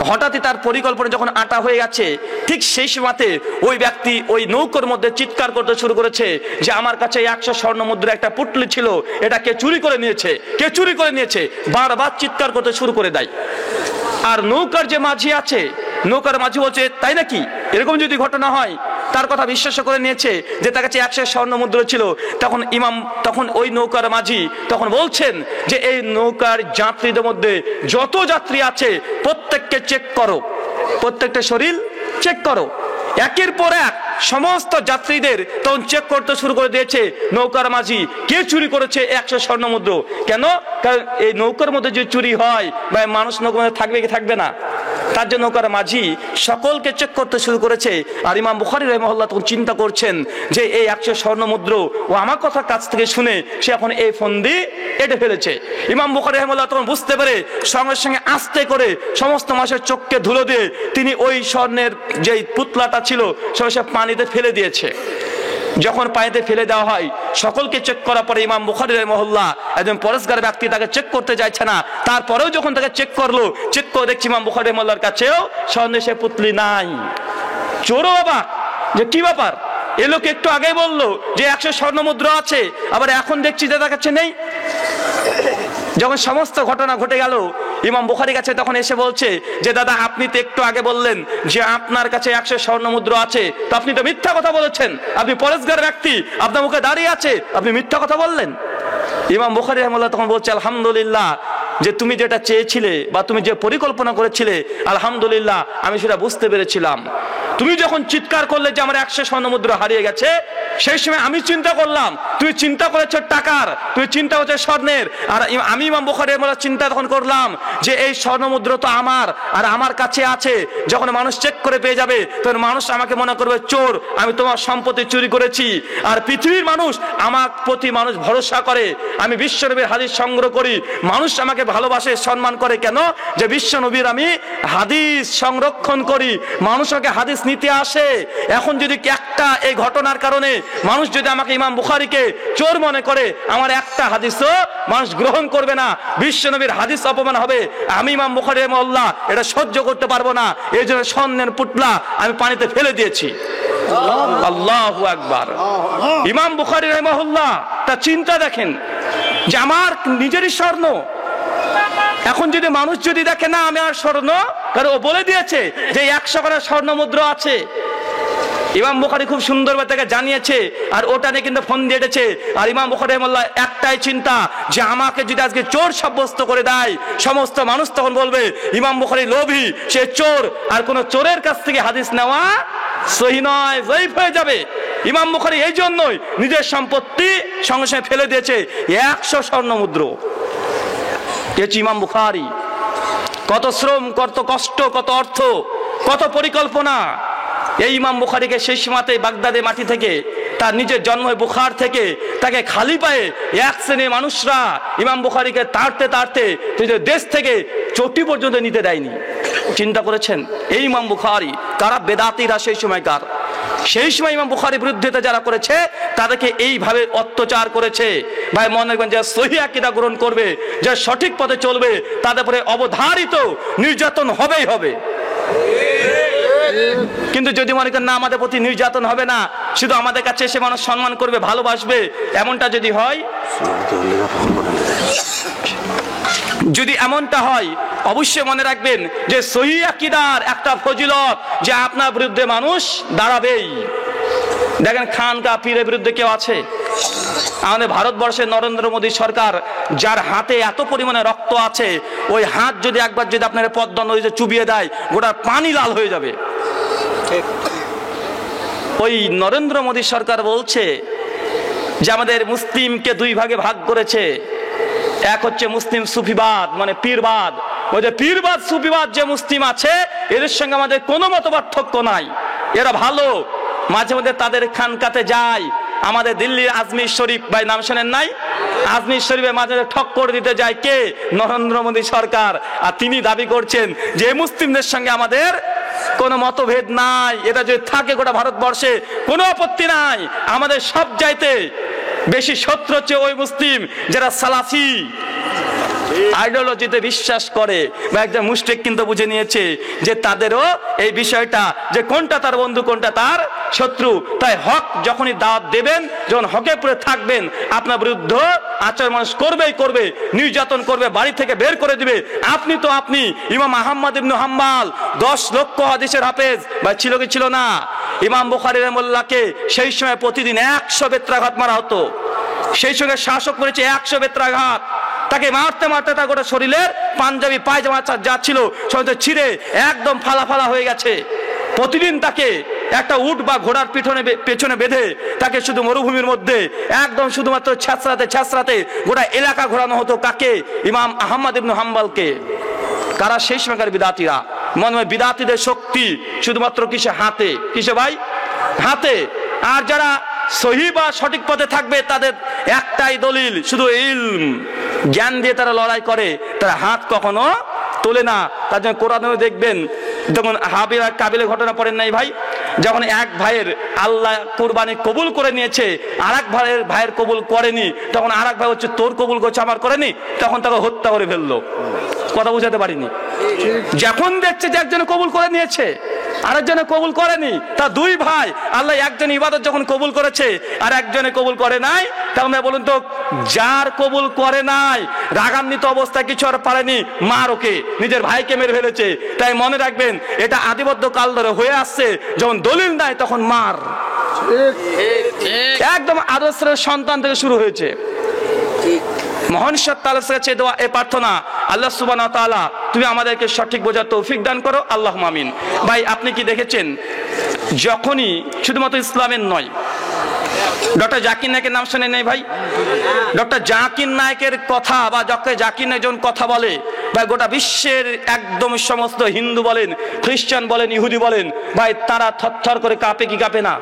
Speaker 2: হঠাৎই তার পরিকল্পনা যখন আটা হয়ে গেছে, ঠিক সেই সময়তে ওই ব্যক্তি ওই নৌকার মধ্যে চিৎকার করতে শুরু করেছে যে আমার কাছে 100 স্বর্ণ মুদ্রা একটা পুটলি ছিল, এটা কে চুরি করে নিয়েছে, কে চুরি করে নিয়েছে, বারবার চিৎকার করতে শুরু করে দেয়। আর নৌকার যে মাঝি আছে, নৌকার মাঝি বলছে তাই নাকি, এরকম যদি ঘটনা হয়, তার কথা বিশ্বাস করে নিয়েছে যে তার কাছে 100 স্বর্ণ মুদ্রা ছিল। তখন ওই নৌকার মাঝি তখন বলছেন যে এই নৌকার যাত্রীদের মধ্যে যত যাত্রী আছে প্রত্যেককে চেক করো, প্রত্যেকটা শরীর চেক করো। একের পর এক সমস্ত যাত্রীদের তখন চেক করতে শুরু করে দিয়েছে নৌকার মাঝি, কে চুরি করেছে 100 স্বর্ণ মুদ্রা। কেন? কারণ এই নৌকার মধ্যে যে চুরি হয় বা মানুষ নৌকার মধ্যে থাকবে কি থাকবে না, তার জন্য নৌকার মাঝি সকলকে চেক করতে শুরু করেছে। আর ইমাম বুখারী রাহিমাহুল্লাহ তখন চিন্তা করছেন যে এই 100 স্বর্ণ মুদ্রা ও আমার কথা কাছ থেকে শুনে সে এখন এই ফন্দি এঁটে ফেলেছে। ইমাম বুখারী রাহিমাহুল্লাহ তখন বুঝতে পেরে সঙ্গে সঙ্গে আস্তে করে সমস্ত মানুষের চোখকে ধুলো দিয়ে তিনি ওই স্বর্ণের যে পুতলাটা ছিল সে পানিতে ফেলে দিয়েছে। যখন পানিতে ফেলে দেওয়া হয়, সকলকে চেক করার পরে ইমাম বুখারী রাহিমাহুল্লাহ একজন পরেশগার ব্যক্তি তাকে চেক করতে চাইছে না, তারপরেও যখন তাকে চেক করলো, চেক করে দেখছি ইমাম বুখারী রাহিমাহুল্লাহর কাছেও স্বর্ণের সে পুতলি নাই। চোরও অবাক যে কি ব্যাপার, এ লোক একটু আগে বললো যে 100 স্বর্ণ মুদ্রা আছে, আবার এখন দেখছি যে তার কাছে নেই। যখন সমস্ত ঘটনা ঘটে গেল, ইমাম বুখারীর কাছে তখন এসে বলছে যে দাদা আপনি তো একটু আগে বললেন যে আপনার কাছে 100 স্বর্ণ মুদ্রা আছে, তো আপনি তো মিথ্যা কথা বলেছেন, আপনি পরেশগার ব্যক্তি, আপনার মুখে দাঁড়িয়ে আছে, আপনি মিথ্যা কথা বললেন। ইমাম বুখারী রাহিমাহুল্লাহ তখন বলছে আলহামদুলিল্লাহ, যে তুমি যেটা চেয়েছিলে বা তুমি যে পরিকল্পনা করেছিলে আলহামদুলিল্লাহ আমি সেটা বুঝতে পেরেছিলাম। তুমি যখন চিৎকার করলে যে আমার 100 স্বর্ণ মুদ্রা হারিয়ে গেছে, সেই সময় আমি চিন্তা করলাম তুমি চিন্তা করেছো টাকার, তুমি চিন্তা করছো স্বর্ণের, আর আমি ইমাম বুখারী রাহিমাহুল্লাহ চিন্তা তখন করলাম যে এই স্বর্ণ মুদ্রা তো আমার আর আমার কাছে আছে, যখন মানুষ চেক করে পেয়ে যাবে তখন মানুষ আমাকে মনে করবে চোর, আমি তোমার সম্পত্তি চুরি করেছি। আর পৃথিবীর মানুষ আমার প্রতি মানুষ ভরসা করে, আমি বিশ্বনবীর হাদিস সংগ্রহ করি, মানুষ আমাকে ভালোবাসে সম্মান করে, কেন? যে বিশ্বনবীর আমি হাদিস সংরক্ষণ করি, মানুষ আমাকে হাদিস নিতে আসে। এখন যদি একটা এই ঘটনার কারণে মানুষ যদি আমাকে ইমাম বুখারীকে চোর মনে করে, আমার একটা হাদিসও মানুষ গ্রহণ করবে না, বিশ্বনবীর হাদিস অপমান হবে, আমি ইমাম বুখারী রাহিমাহুল্লাহ এটা সহ্য করতে পারবো না, এই জন্য স্বর্ণের পুতলা আমি পানিতে ফেলে দিয়েছি। আল্লাহু আকবার। ইমাম বুখারী রাহিমাহুল্লাহ তার চিন্তা দেখেন যে আমার নিজেরই স্বর্ণ, এখন যদি মানুষ যদি দেখে না আমি আর স্বর্ণ, কারণ ও বলে দিয়েছে যে 100 করে স্বর্ণ মুদ্রা আছে। ইমাম বুখারী খুব সুন্দরভাবে তাকে জানিয়েছে, আর ওটা নিয়ে কিন্তু ফোন দিয়ে এটেছে। আর ইমাম বুখারী রাহিমাহুল্লাহ একটাই চিন্তা যে আমাকে যদি আজকে চোর সাব্যস্ত করে দেয়, সমস্ত মানুষ তখন বলবে ইমাম বুখারী লোভী, সে চোর, আর কোন চোরের কাছ থেকে হাদিস নেওয়া সহিহ নয়, যায়েফ হয়ে যাবে। ইমাম বুখারী এই জন্যই নিজের সম্পত্তি সঙ্গে সঙ্গে ফেলে দিয়েছে 100 স্বর্ণ মুদ্রা। ইমাম বুখারী কত শ্রম, কত কষ্ট, কত অর্থ, কত পরিকল্পনা। এই ইমাম বুখারীকে সেই সময়তে বাগদাদের মাটি থেকে, তার নিজের জন্ম বুখার থেকে, তাকে খালি পায়ে এক শ্রেণীর মানুষরা ইমাম বুখারীকে তাড়তে তাড়তে দেশ থেকে চটি পর্যন্ত নিতে দেয়নি। চিন্তা করেছেন এই ইমাম বুখারী, তারা বেদাতীরা সেই সময়কার, সেই সময় ইমাম বুখারীর বিরুদ্ধে যারা করেছে তাদেরকে এইভাবে অত্যাচার করেছে। ভাই মনে রাখবেন, যে সহিহ আকীদা গ্রহণ করবে, যে সঠিক পথে চলবে, তাদের উপরে অবধারিত নির্যাতন হবেই হবে। কিন্তু যদি মনে করেন না আমাদের প্রতি নির্যাতন হবে না, শুধু আমাদের কাছে এসে মানুষ সম্মান করবে, ভালোবাসবে, এমনটা যদি হয়, যদি এমনটা হয়, অবশ্যই মনে রাখবেন যে সহিহ আকীদার একটা ফজিলত যে আপনার বিরুদ্ধে মানুষ দাঁড়াবেই। দেখেন খানকা পীরের বিরুদ্ধে কেউ আছে? আমাদের ভারতবর্ষের নরেন্দ্র মোদী সরকার, যার হাতে এত পরিমাণে রক্ত আছে, ওই হাত যদি একবার যদি আপনার পদ্মা নদীতে চুবিয়ে দেয়, গোটা পানি লাল হয়ে যাবে। ওই নরেন্দ্র মোদী সরকার বলছে যে আমাদের মুসলিমকে দুই ভাগে ভাগ করেছে, এক হচ্ছে মুসলিম সুফিবাদ মানে পীরবাদ, ওই যে পীরবাদ সুফিবাদ যে মুসলিম আছে এদের সঙ্গে আমাদের কোনো মত পার্থক্য নাই, এরা ভালো। মাঝে মধ্যে তাদের খানকাতে যায়, আমাদের দিল্লির আজমির শরীফ, ভাই নাম শোনেন নাই? আজমির শরীফে মাঝে ঠক্কর দিতে যায় কে? নরেন্দ্র মোদী সরকার। আর তিনি দাবি করছেন যে মুসলিমদের সঙ্গে আমাদের কোনো মতভেদ নাই, এটা যদি থাকে গোটা ভারতবর্ষে কোনো আপত্তি নাই। আমাদের সব চাইতে বেশি শত্রু হচ্ছে ওই মুসলিম যারা সালাফি আইডিওলজিতে বিশ্বাস করে, বা একজন মুশরিক কিন্তু বুঝে নিয়েছে যে তাদেরও এই বিষয়টা যে কোনটা তার বন্ধু কোনটা তার শত্রু। তাই হক যখনই দাওয়াত দেবেন, যখন হকে পড়ে থাকবেন, আপনার বিরুদ্ধে আচরণ মানুষ করবেই করবে, নির্যাতন করবে, বাড়ি থেকে বের করে দিবে। আপনি ইমাম আহমদ ইবনে হাম্বল 10 লক্ষ হাদিসের হাফেজ, বা ছিল কি ছিল না? ইমাম বুখারী রাহিমাহুল্লাহকে সেই সময় প্রতিদিন 100 বেত্রাঘাত মারা হতো। সেই সঙ্গে শাসক করেছে 100 বেত্রাঘাত। তাকে মারতে মারতে তার গোটা শরীরের পাঞ্জাবি পায়জামা যা ছিল সব ছিঁড়ে একদম ফালা ফালা হয়ে গেছে। প্রতিদিন তাকে একটা উট বা ঘোড়ার পেছনে বেঁধে তাকে শুধু মরুভূমির মধ্যে একদম শুধুমাত্র ছ্যাঁচড়াতে গোটা এলাকা ঘোরানো হতো। কাকে? ইমাম আহমদ ইবনে হাম্বলকে। কারা? সেই সময়কার বিদাতিরা। মনে হয় বিদাতিদের শক্তি শুধুমাত্র কিসে? হাতে। কিসে ভাই? হাতে। আর যারা সহি বা সঠিক পথে থাকবে তাদের একটাই দলিল, শুধু ইলম, জ্ঞান দিয়ে তারা লড়াই করে, তারা হাত কখনো তোলে না। তার জন্য কোরআনেও দেখবেন যখন হাবিল আর কাবিলের ঘটনা পড়েন নাই ভাই, যখন এক ভাইয়ের আল্লাহ কুরবানি কবুল করে নিয়েছে, আর এক ভাইয়ের কবুল করেনি, তখন আর এক ভাই হচ্ছে তোর কবুল করছে আমার করেনি, তখন তাকে হত্যা করে ফেললো। কথা বুঝাতে পারিনি? যখন দেখছে যে একজনে কবুল করে নিয়েছে আরেকজনে কবুল করেনি, তা দুই ভাই আল্লাহ একজন ইবাদত যখন কবুল করেছে আর একজনে কবুল করে নাই, তখন বলুন তো যার কবুল করে নাই রাগান্বিত অবস্থায় কিছু আর পারেনি, মার ওকে, নিজের ভাইকে মেরে ফেলেছে। তাই মনে রাখবেন এটা আদিবদ্ধ কাল ধরে হয়ে আসছে, যখন দলিল নাই তখন মার। একদম আদর্শের সন্তান থেকে শুরু হয়েছে। মহান সত্তার কাছে দোয়া এ প্রার্থনা, আল্লাহ সুবহানাহু ওয়া তাআলা তুমি আমাদেরকে সঠিক বোঝার তৌফিক দান করো, আল্লাহুম্মা আমিন। ভাই আপনি কি দেখেছেন যখনই শুধুমাত্র ইসলামের নয়, ডক্টর জাকির নায়কের নাম শুনে নেই ভাই? ডক্টর জাকির নায়কের কথা বা ডক্টর জাকির নায়ক যখন কথা বলে, ভাই গোটা বিশ্বের একদম সমস্ত হিন্দু বলেন, খ্রিস্টান বলেন, ইহুদি বলেন, ভাই তারা থরথর করে কাঁপে কি কাঁপে না?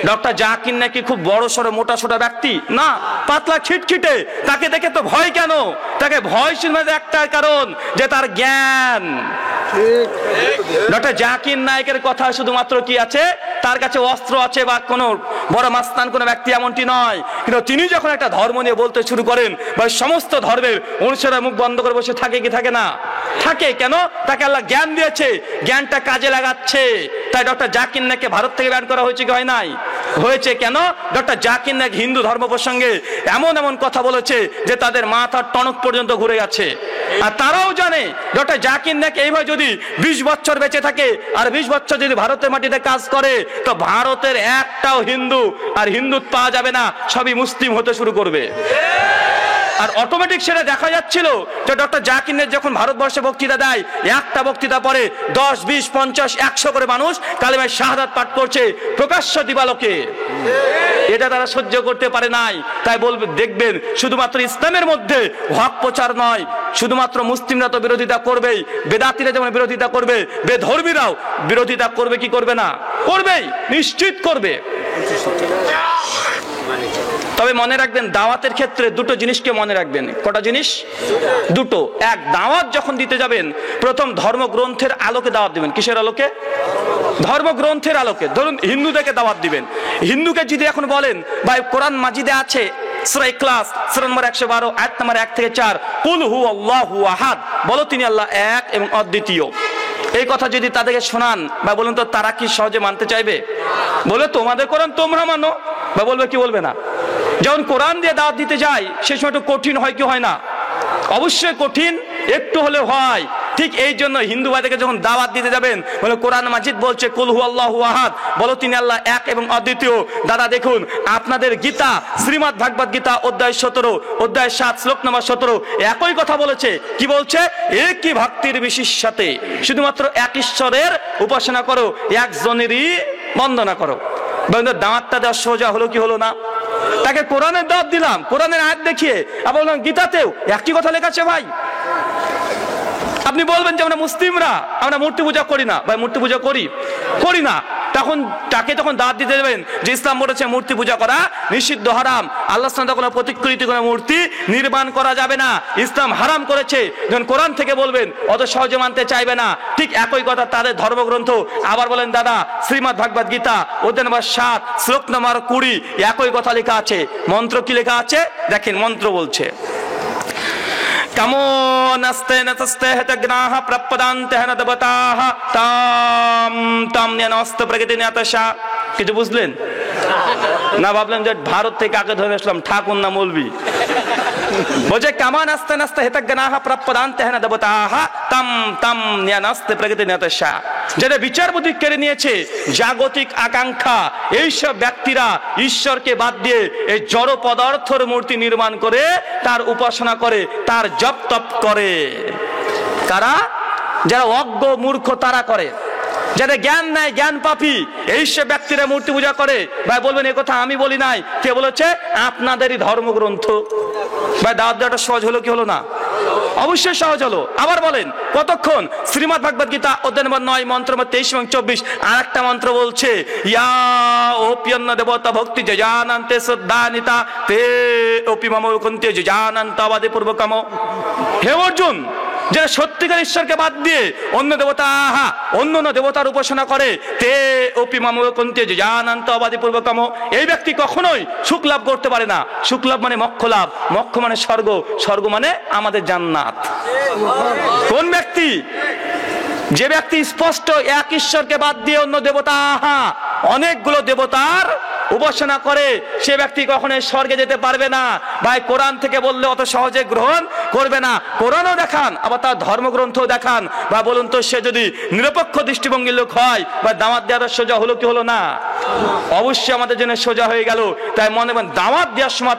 Speaker 2: ডক্টর জাকির নায়ক কি খুব বড় সড়ো মোটা সোটা ব্যক্তি না, পাতলা খিটখিটে। তাকে দেখে তো ভয় কেন? তাকে ভয় শুনবে একটাই কারণ, যে তার জ্ঞান। ডক্টর জাকির নায়কের কথা শুধুমাত্র কি আছে? তার কাছে অস্ত্র আছে বা কোনো বড় মাস্তান কোনো ব্যক্তি এমনটি নয়, কিন্তু তিনি যখন একটা ধর্ম নিয়ে বলতে শুরু করেন, বা সমস্ত ধর্মের অনুসারীরা মুখ বন্ধ করে বসে থাকে কি থাকে না? থাকে। কেন? তাকে আল্লাহ জ্ঞান দিয়েছে, জ্ঞানটা কাজে লাগাচ্ছে। তাই ডক্টর জাকির নায়ককে ভারত থেকে ব্যান করা হয়েছে কি হয় নাই? হয়েছে। কেন? ডক্টর জাকির নায়ক হিন্দু ধর্ম প্রসঙ্গে এমন এমন কথা বলেছে যে তাদের মাথার টনক পর্যন্ত ঘুরে গেছে। আর তারাও জানে ডক্টর জাকির নায়ক এইভাবে যদি 20 বছর বেঁচে থাকে আর 20 বছর যদি ভারতের মাটিতে কাজ করে, তো ভারতের একটাও হিন্দু আর হিন্দুত্ব পাওয়া যাবে না, সবই মুসলিম হতে শুরু করবে। আর অটোমেটিক সেটা দেখা যাচ্ছিল যে ডক্টর জাকির নায়ক যখন ভারতবর্ষে বক্তৃতা দেয়, একটা বক্তৃতা পরে 10, 20, 50, 100 করে মানুষ কালেমায়ে শাহাদাত পাঠ করছে প্রকাশ্য দিবালোকে। এটা তারা সহ্য করতে পারে নাই। তাই বলবে দেখবেন শুধুমাত্র ইসলামের মধ্যে হক প্রচার নয়, শুধুমাত্র মুসলিমরা তো বিরোধিতা করবেই, বেদাতিরা যেমন বিরোধিতা করবে, বেধর্মীরাও বিরোধিতা করবে কি করবে না? করবেই, নিশ্চিত করবে। তবে মনে রাখবেন দাওয়াতের ক্ষেত্রে দুটো জিনিসকে মনে রাখবেন। কটা জিনিস? দুটো। এক, দাওয়াত যখন দিতে যাবেন প্রথম ধর্মগ্রন্থের আলোকে দাওয়াত দিবেন। কিসের আলোকে? ধর্মগ্রন্থের আলোকে। ধরুন হিন্দুদেরকে দাওয়াত দিবেন, হিন্দুকে যদি এখন বলেন ভাই কোরআন মাজিদে আছে সূরা ইখলাস সূরা নম্বর 112 আয়াত নম্বর 1 থেকে 4, কুল হু আল্লাহু আহাদ, বলো তিনি আল্লাহ এক এবং অদ্বিতীয়। এই কথা যদি তাদেরকে শোনান বা বলুন তো তারা কি সহজে মানতে চাইবে? বলে তোমাদের কোরআন তোমরা মানো, বা বলবে কি বলবে না? যখন কোরআন দিয়ে দাওয়াত দিতে যাই সে সময় একটু কঠিন হয় কি হয় না? অবশ্যই কঠিন একটু হলে হয়। ঠিক এই জন্য হিন্দু ভাইদেরকে যখন দাওয়াত দিতে যাবেন বলে কোরআন মাজিদ বলছে কুল হু আল্লাহু আহাদ, বলো তিনি আল্লাহ এক এবং অদ্বিতীয়। দাদা দেখুন আপনাদের গীতা শ্রীমদ্ ভাগবত গীতা অধ্যায় 17 অধ্যায় 7 শ্লোক নম্বর 17 একই কথা বলেছে। কি বলছে? একই ভক্তির বিশিষ্যতে, শুধুমাত্র এক ঈশ্বরের উপাসনা করো, একজনেরই বন্দনা করো। দাওয়াতটা দেওয়া সোজা হলো কি হলো না? তাকে কোরআনের দাওয়াত দিলাম, কোরআনের আয়াত দেখিয়ে, আবার বললাম গীতাতেও একই কথা লেখা আছে ভাই। আপনি বলবেন যে আমরা মুসলিমরা আমরা মূর্তি পূজা করি না, ভাই মূর্তি পূজা করি না। তা তখন তাকে যখন দাওয়াত দিতে দেবেন যে ইসলাম বলেছে মূর্তি পূজা করা নিষিদ্ধ, হারাম, আল্লাহ সুবহানাহু ওয়া তাআলা কোনো প্রতিকৃতি কোনো মূর্তি নির্মাণ করা যাবে না, ইসলাম হারাম করেছে, যখন কোরআন থেকে বলবেন অত সহজে মানতে চাইবে না। ঠিক একই কথা তাদের ধর্মগ্রন্থ আবার বলেন দাদা শ্রীমদ্ ভাগবত গীতা অধ্যায় নম্বর 7 শ্লোক নম্বর 20 একই কথা লেখা আছে। মন্ত্র কি লেখা আছে দেখেন, মন্ত্র বলছে কামো নাস্তে নতস্তে হতগ্নাহ প্রপদান্তে নদবতাহ তাম তাম নস্ত প্রগতি নাতশা। কিছু বুঝলেন না? ভাবলেন যে ভারত থেকে আগে ধরে আসলাম, ঠাকুর না মৌলবি। বলছে কামান আস্তে নাস্তে হেতজ্ঞানাহ প্রপদান্তে নদবতাহ তাম তাম নস্ত প্রগতি নাতশা। যারা বিচার বুদ্ধি কেড়ে নিয়েছে, জাগতিক আকাঙ্ক্ষা, এইসব ব্যক্তিরা ঈশ্বরকে বাদ দিয়ে এই জড় পদার্থের মূর্তি নির্মাণ করে তার উপাসনা করে, তার জপ তপ করে। কারা? যারা অজ্ঞ মূর্খ তারা করে, যাদের জ্ঞান নাই, জ্ঞান পাপী, এইসব ব্যক্তিরা মূর্তি পূজা করে। ভাই বলবেন এ কথা আমি বলি নাই, কে বলেছে? আপনাদেরই ধর্মগ্রন্থ। ভাই দাওয়াত দেওয়াটা সহজ হলো কি হলো না? অবশ্যই সহজ হলো। আবার বলেন কতক্ষণ? শ্রীমদ্ ভাগবত গীতা অধ্যায় নম্বর 9 মন্ত্র নম্বর 23 এবং 24 আর একটা মন্ত্র বলছে ইয়া ওপিয়ন্ন দেবতা ভক্তি জানান্তে শ্রদ্ধানিতা তে ওপি মম কুন্তে জানান্তাবাদে পূর্বকম। হে অর্জুন, যারা সত্যিকার ঈশ্বরকে বাদ দিয়ে অন্য দেবতা অন্য দেবতার উপাসনা করে, তে ওপি মম কুন্তে জানান্তাবাদে পূর্বকম, এই ব্যক্তি কখনোই সুখ লাভ করতে পারে না। সুখ লাভ মানে মোক্ষ লাভ, মোক্ষ মানে স্বর্গ, স্বর্গ মানে আমাদের জান্নাত। কোন ব্যক্তি? যে ব্যক্তি স্পষ্ট এক ঈশ্বরকে বাদ দিয়ে অন্য দেবতা অনেকগুলো দেবতার উপাসনা করে, সে ব্যক্তি কখনোই স্বর্গে যেতে পারবে না। ভাই কোরআন থেকে বললে অত সহজে গ্রহণ করবে না। কোরআনও দেখান, আবার তার ধর্মগ্রন্থও দেখান। বা বলুন তো, সে যদি নিরপেক্ষ দৃষ্টিভঙ্গির লোক হয়, বা দাওয়াত দেওয়াটা সোজা হলো কি হলো না? অবশ্যই আমাদের জন্য সোজা হয়ে গেল। তাই মনে মনে দাওয়াত দেওয়ার সময়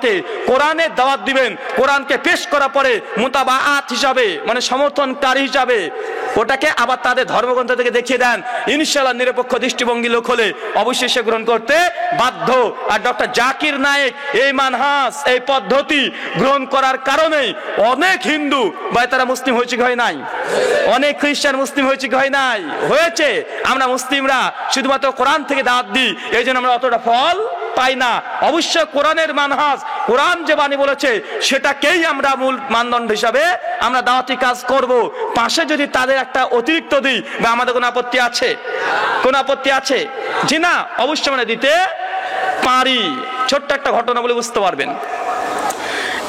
Speaker 2: কোরআনের দাওয়াত দিবেন, কোরআনকে পেশ করার পরে মুতাবাআত হিসাবে মানে সমর্থনকারী হিসাবে ওটাকে আবার তাদের ধর্মগ্রন্থ থেকে দেখিয়ে দেন। ইনশাআল্লাহ নিরপেক্ষ দৃষ্টিভঙ্গি লোক হলে অবশ্যই সে গ্রহণ করতে বাধ্য। আর ডক্টর জাকির নায়েক এই মানহাজ এই পদ্ধতি গ্রহণ করার কারণে অনেক হিন্দু ভাই তারা মুসলিম হয়েছে কি হয় নাই? অনেক খ্রিস্টান মুসলিম হয়েছে কি হয় নাই? হয়েছে। আমরা মুসলিমরা শুধুমাত্র কোরআন থেকে দাওয়াত দিই, এই জন্য আমরা অতটা ফল পাই না। অবশ্যই কোরআনের মানহাজ, কোরআন যে বাণী বলেছে সেটাকেই আমরা মূল মানদণ্ড হিসাবে আমরা দাওয়াতি কাজ করব। পাশে যদি তাদের একটা অতিরিক্ত দিই বা আমাদের কোনো আপত্তি আছে? কোন আপত্তি আছে? জি না, অবশ্যই আমরা দিতে পারি। ছোট্ট একটা ঘটনা বলে বুঝতে পারবেন।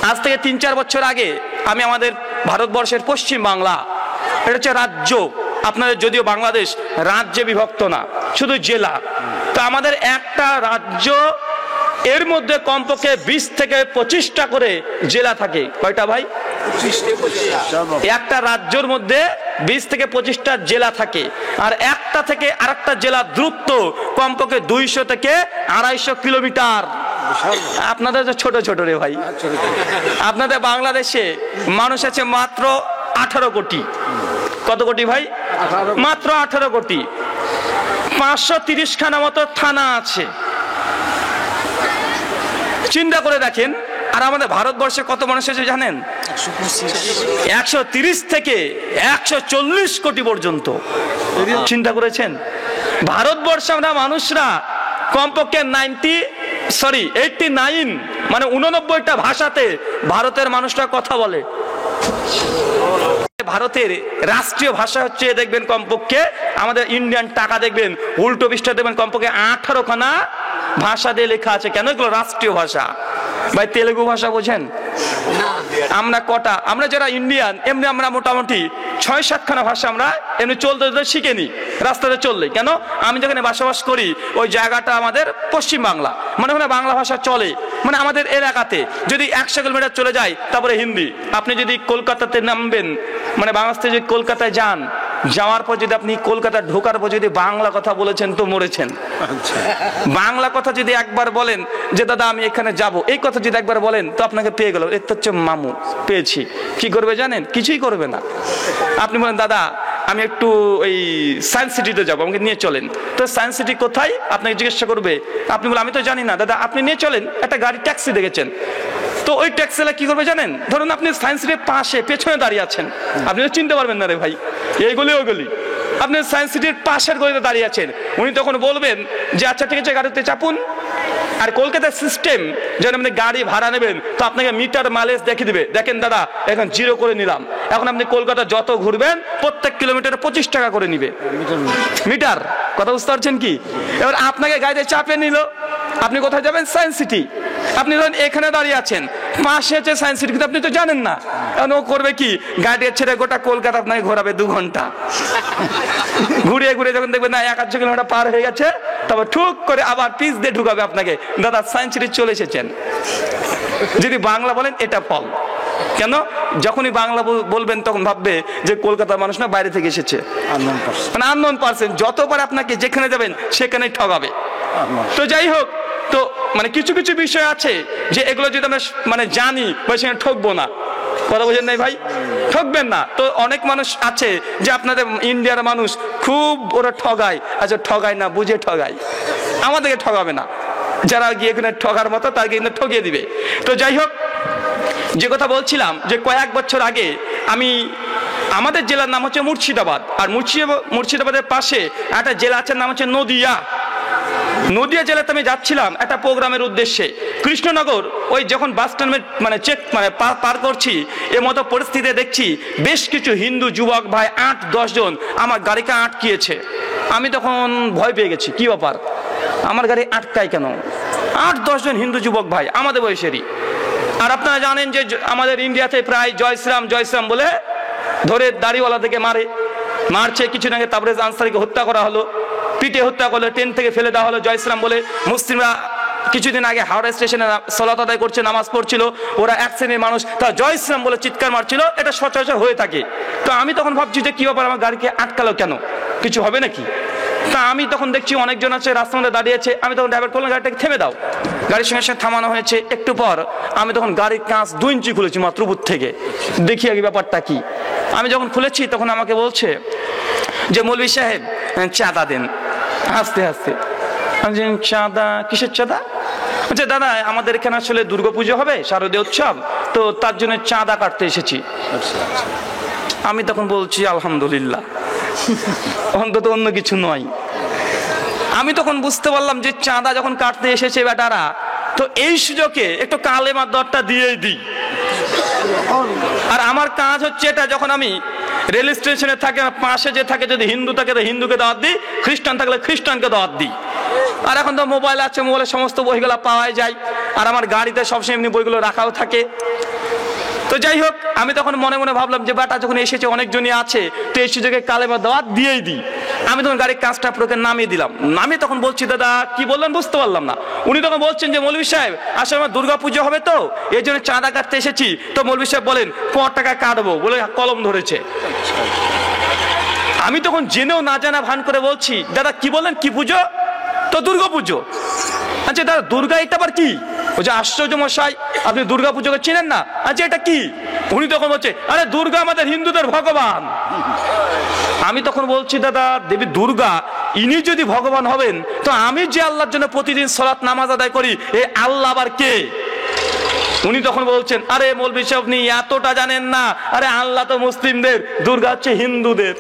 Speaker 2: আজ থেকে 3-4 বছর আগে আমি আমাদের ভারতবর্ষের পশ্চিম বাংলা, এটা হচ্ছে রাজ্য, আপনাদের যদিও বাংলাদেশ রাজ্যে বিভক্ত না, শুধু জেলা। তো আমাদের একটা রাজ্য, এর মধ্যে কমপক্ষে 20 থেকে 25টা করে জেলা থাকে। কয়টা ভাই? একটা রাজ্যের মধ্যে 20 থেকে 25টা জেলা থাকে। আর একটা থেকে আরেকটা জেলা দূরত্ব কমপক্ষে 200 থেকে 250 কিলোমিটার। আপনাদের তো ছোট ছোট রে ভাই। আপনাদের বাংলাদেশে মানুষ আছে মাত্র 18 কোটি। কত কোটি ভাই? মাত্র 18 কোটি। 530 খানা মতো থানা আছে। চিন্তা করে দেখেন। আর আমাদের ভারতবর্ষে কত মানুষ আছে জানেন? 130 থেকে 140 কোটি পর্যন্ত। চিন্তা করেছেন? ভারতবর্ষে আমরা মানুষরা কমপক্ষে 89 মানে 89টা ভাষাতে ভারতের মানুষরা কথা বলে। ভারতের রাষ্ট্রীয় ভাষা হচ্ছে দেখবেন কমপক্ষে আমাদের ইন্ডিয়ান টাকা দেখবেন উল্টো পৃষ্ঠা দেখবেন কমপক্ষে 18 খানা ভাষা দিয়ে লেখা আছে। কেন? এগুলো রাষ্ট্রীয় ভাষা। ভাই তেলেগু ভাষা বোঝেন? আমরা কটা? আমরা যারা ইন্ডিয়ান এমনি আমরা মোটামুটি 6-7 খানা ভাষা আমরা এমনি চলতে চলতে শিখে নি, রাস্তাতে চললে। কেন? আমি যেখানে বসবাস করি ওই জায়গাটা আমাদের পশ্চিম বাংলা, মানে ওখানে বাংলা ভাষা চলে। মানে আমাদের এলাকাতে যদি 100 কিলোমিটার চলে যায় তারপরে হিন্দি। আপনি যদি কলকাতাতে নামবেন, মানে বাংলাদেশ থেকে যদি কলকাতায় যান, যাওয়ার পর যদি আপনি কলকাতা ঢোকার পর যদি বাংলা কথা বলেছেন তো মরেছেন। বাংলা কথা যদি একবার বলেন যে দাদা আমি এখানে যাব, এই কথা যদি একবার বলেন তো আপনাকে পেয়ে গেল, এর তো হচ্ছে মামু, পেয়েছি। কি করবে জানেন? কিছুই করবে না। আপনি বলেন দাদা আমি একটু ওই সায়েন্স সিটিতে যাবো, আমাকে নিয়ে চলেন। তো সায়েন্স সিটি কোথায় আপনাকে জিজ্ঞাসা করবে। আপনি বলেন আমি তো জানি না। দাদা আপনি নিয়ে চলেন, একটা গাড়ি ট্যাক্সি দেখেছেন তো ওই ট্যাক্সিওয়ালা কি করবে জানেন? ধরুন আপনি সায়েন্স সিটির পাশে পেছনে দাঁড়িয়ে আছেন, আপনি তো চিনতে পারবেন না রে ভাই, এইগুলি ওগুলি। আপনি সায়েন্স সিটির পাশের গলিতে দাঁড়িয়ে আছেন, উনি তখন বলবেন যে আচ্ছা ঠিক আছে গাড়িতে চাপুন। আর কলকাতার সিস্টেম যখন আপনি গাড়ি ভাড়া নেবেন তো আপনাকে মিটার মাইলেজ দেখিয়ে দিবে, দেখেন দাদা এখন 0 করে নিলাম। এখন আপনি কলকাতা যত ঘুরবেন প্রত্যেক কিলোমিটারে 25 টাকা করে নিবে মিটার। কথা বুঝতে পারছেন কি? এবার আপনাকে গাড়িতে চাপিয়ে নিল, আপনি কোথায় যাবেন? Science city. আপনি ধরেন এখানে দাঁড়িয়ে আছেন, পাশে আছে সায়েন্স সিটি, কিন্তু আপনি তো জানেন না। এখন ও করবে কি, গাড়ি ছেড়ে গোটা কলকাতা আপনাকে ঘোরাবে 2 ঘন্টা। ঘুরিয়ে ঘুরিয়ে যখন দেখবেন না 1-1.5 কিলোমিটার পার হয়ে গেছে, তবে ঠুক করে আবার পিস দিয়ে ঢুকাবে আপনাকে, দাদা সায়েন্স সিটি চলে এসেছেন। যদি বাংলা বলেন এটা ফল। কেন? যখনই বাংলা বলবেন তখন ভাববে যে কলকাতার মানুষ না, বাইরে থেকে এসেছে, মানে আননোন পারসন। যতবার আপনাকে যেখানে যাবেন সেখানে ঠকাবে। তো যাই হোক, তো মানে কিছু কিছু বিষয় আছে যে এগুলো যদি আমরা মানে জানি বা সেখানে ঠকবো না। কথা বোঝেন নাই ভাই? ঠকবেন না। তো অনেক মানুষ আছে যে আপনাদের ইন্ডিয়ার মানুষ খুব ওরা ঠগায়, আচ্ছা ঠগায় না, বুঝে ঠগায়, আমাদেরকে ঠকাবে না। যারা গিয়ে এখানে ঠগার মতো তাকে কিন্তু ঠকিয়ে দিবে। তো যাই হোক, যে কথা বলছিলাম যে কয়েক বছর আগে আমাদের জেলার নাম হচ্ছে মুর্শিদাবাদ, আর মুর্শিদাবাদের পাশে একটা জেলা আছে নাম হচ্ছে নদিয়া। নদিয়া জেলাতে আমি যাচ্ছিলাম একটা প্রোগ্রামের উদ্দেশ্যে। কৃষ্ণনগর ওই যখন বাস স্ট্যান্ডে মানে পার করছি, এর মতো পরিস্থিতিতে দেখছি বেশ কিছু হিন্দু যুবক ভাই 8-10 জন আমার গাড়িকে আটকিয়েছে। আমি তখন ভয় পেয়ে গেছি, কি ব্যাপার, আমার গাড়ি আটকায় কেন? 8-10 জন হিন্দু যুবক ভাই আমাদের বয়সেরই। আর আপনারা জানেন যে আমাদের ইন্ডিয়াতে প্রায় জয় শ্রীরাম জয় শ্রীরাম বলে ধরে দাড়িওয়ালা থেকে মারছে। কিছুদিন আগে তাবরেজ আনসারীকে হত্যা করা হলো, পিটে হত্যা করলো, ট্রেন থেকে ফেলে দেওয়া হলো জয় শ্রীরাম বলে। মুসলিমরা কিছুদিন আগে হাওড়া স্টেশনে সালাত আদায় করছে, নামাজ পড়ছিল, ওরা এক শ্রেণীর মানুষ তারা জয় শ্রীরাম বলে চিৎকার মারছিল। এটা সচরাচর হয়ে থাকে। তো আমি তখন ভাবছি যে কি ব্যাপার, আমার গাড়িকে আটকালো কেন, কিছু হবে নাকি? তা আমি তখন দেখছি অনেকজন আছে রাস্তার মধ্যে দাঁড়িয়ে আছে। আমি তখন ড্রাইভার বললাম গাড়িটাকে থেমে দাও। গাড়ির সঙ্গে সঙ্গে থামানো হয়েছে। একটু পর আমি তখন গাড়ির কাঁচ 2 ইঞ্চি খুলেছি মাত্র উপর থেকে, দেখি আগে ব্যাপারটা কি। আমি যখন খুলেছি তখন আমাকে বলছে যে মৌলভী সাহেব চাঁদা দেন। হাসতে হাসতে আমি যে চাঁদা, কিসের চাঁদা? বলছে দাদা আমাদের এখানে আসলে দুর্গাপুজো হবে, শারদীয় উৎসব, তো তার জন্য চাঁদা কাটতে এসেছি। আমি তখন বলছি আলহামদুলিল্লাহ, অন্তত অন্য কিছু নয়। আমি তখন বুঝতে পারলাম যে চাঁদা যখন কাটতে এসেছে বেটারা, তো এই সুযোগে একটু কালেমার দরটা দিয়েই দিই। আর আমার কাজ হচ্ছে এটা, যখন আমি রেল স্টেশনে থাকে পাশে যে থাকে, যদি হিন্দু থাকে তো হিন্দুকে দাওয়াত দিই, খ্রিস্টান থাকলে খ্রিস্টানকে দাওয়াত দিই। আর এখন তো মোবাইল আছে, মোবাইলে সমস্ত বইগুলো পাওয়া যায়, আর আমার গাড়িতে সবসময় এমনি বইগুলো রাখাও থাকে। তো যাই হোক, আমি তখন মনে মনে ভাবলাম যে বেটা যখন এসেছে অনেকজনই আছে, তো এই সুযোগে কালেমা দাওয়াত দিয়েই দিই। আমি তখন গাড়ির কাজটা পুরোকে নামিয়ে দিলাম। নামিয়ে তখন বলছি দাদা কি বললেন বুঝতে পারলাম না। উনি তখন বলছেন যে মৌলভী সাহেব আসলে আমার দুর্গাপুজো হবে তো এই জন্য চাঁদা কাটতে এসেছি। তো মৌলভী সাহেব বলেন 5 টাকা কাটবো বলে কলম ধরেছে। আমি তখন জেনেও না জানা ভান করে বলছি দাদা কি বললেন, কি পুজো? তো দুর্গাপুজো। আচ্ছা দাদা দুর্গা এটা আবার কি? বলছে আশ্চর্য মশাই, আপনি দুর্গা পুজোকে চেনেন না? আচ্ছা এটা কি? উনি তখন বলছে আরে দুর্গা আমাদের হিন্দুদের ভগবান। আমি তখন বলছি দাদা দেবী দুর্গা ইনি যদি ভগবান হবেন, তো আমি যে আল্লাহর জন্য প্রতিদিন সালাত নামাজ আদায় করি, এই আল্লাহ আবার কে? উনি তখন বলছেন আরে মৌলভী সাহেব আপনি এতটা জানেন না, আরে আল্লাহ তো মুসলিমদের, দুর্গা হচ্ছে হিন্দুদের।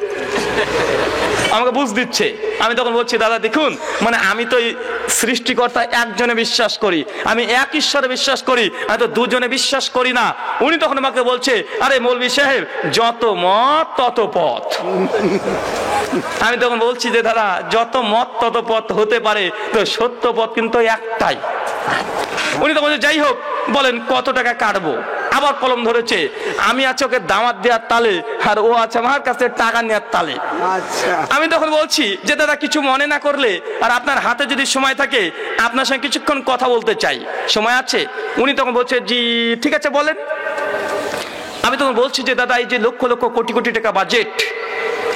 Speaker 2: আমাকে বুঝ দিচ্ছে। আমি তখন বলছি দাদা দেখুন, মানে আমি তো সৃষ্টিকর্তা একজনে বিশ্বাস করি, আমি এক ঈশ্বরে বিশ্বাস করি, আমি তো দুজনে বিশ্বাস করি না। উনি তখন আমাকে বলছে আরে মৌলভী সাহেব যত মত তত পথ। আমি তখন বলছি যে দাদা যত মত তত পথ হতে পারে, তো সত্য পথ কিন্তু একটাই। উনি তখন যাই হোক বলেন কত টাকা কাটবো। আবার কলম ধরেছে। আমি আছে ওকে দাওয়াত দেওয়ার তালে, আর ও আছে আমার কাছে টাকা নেওয়ার তালে। আমি তখন বলছি যে দাদা কিছু মনে না করলে, আর আপনার হাতে যদি সময় থাকে আপনার সঙ্গে কিছুক্ষণ কথা বলতে চাই, সময় আছে? উনি তখন বলছে জি ঠিক আছে বলেন। আমি তখন বলছি যে দাদা এই যে লক্ষ লক্ষ কোটি কোটি টাকা বাজেট,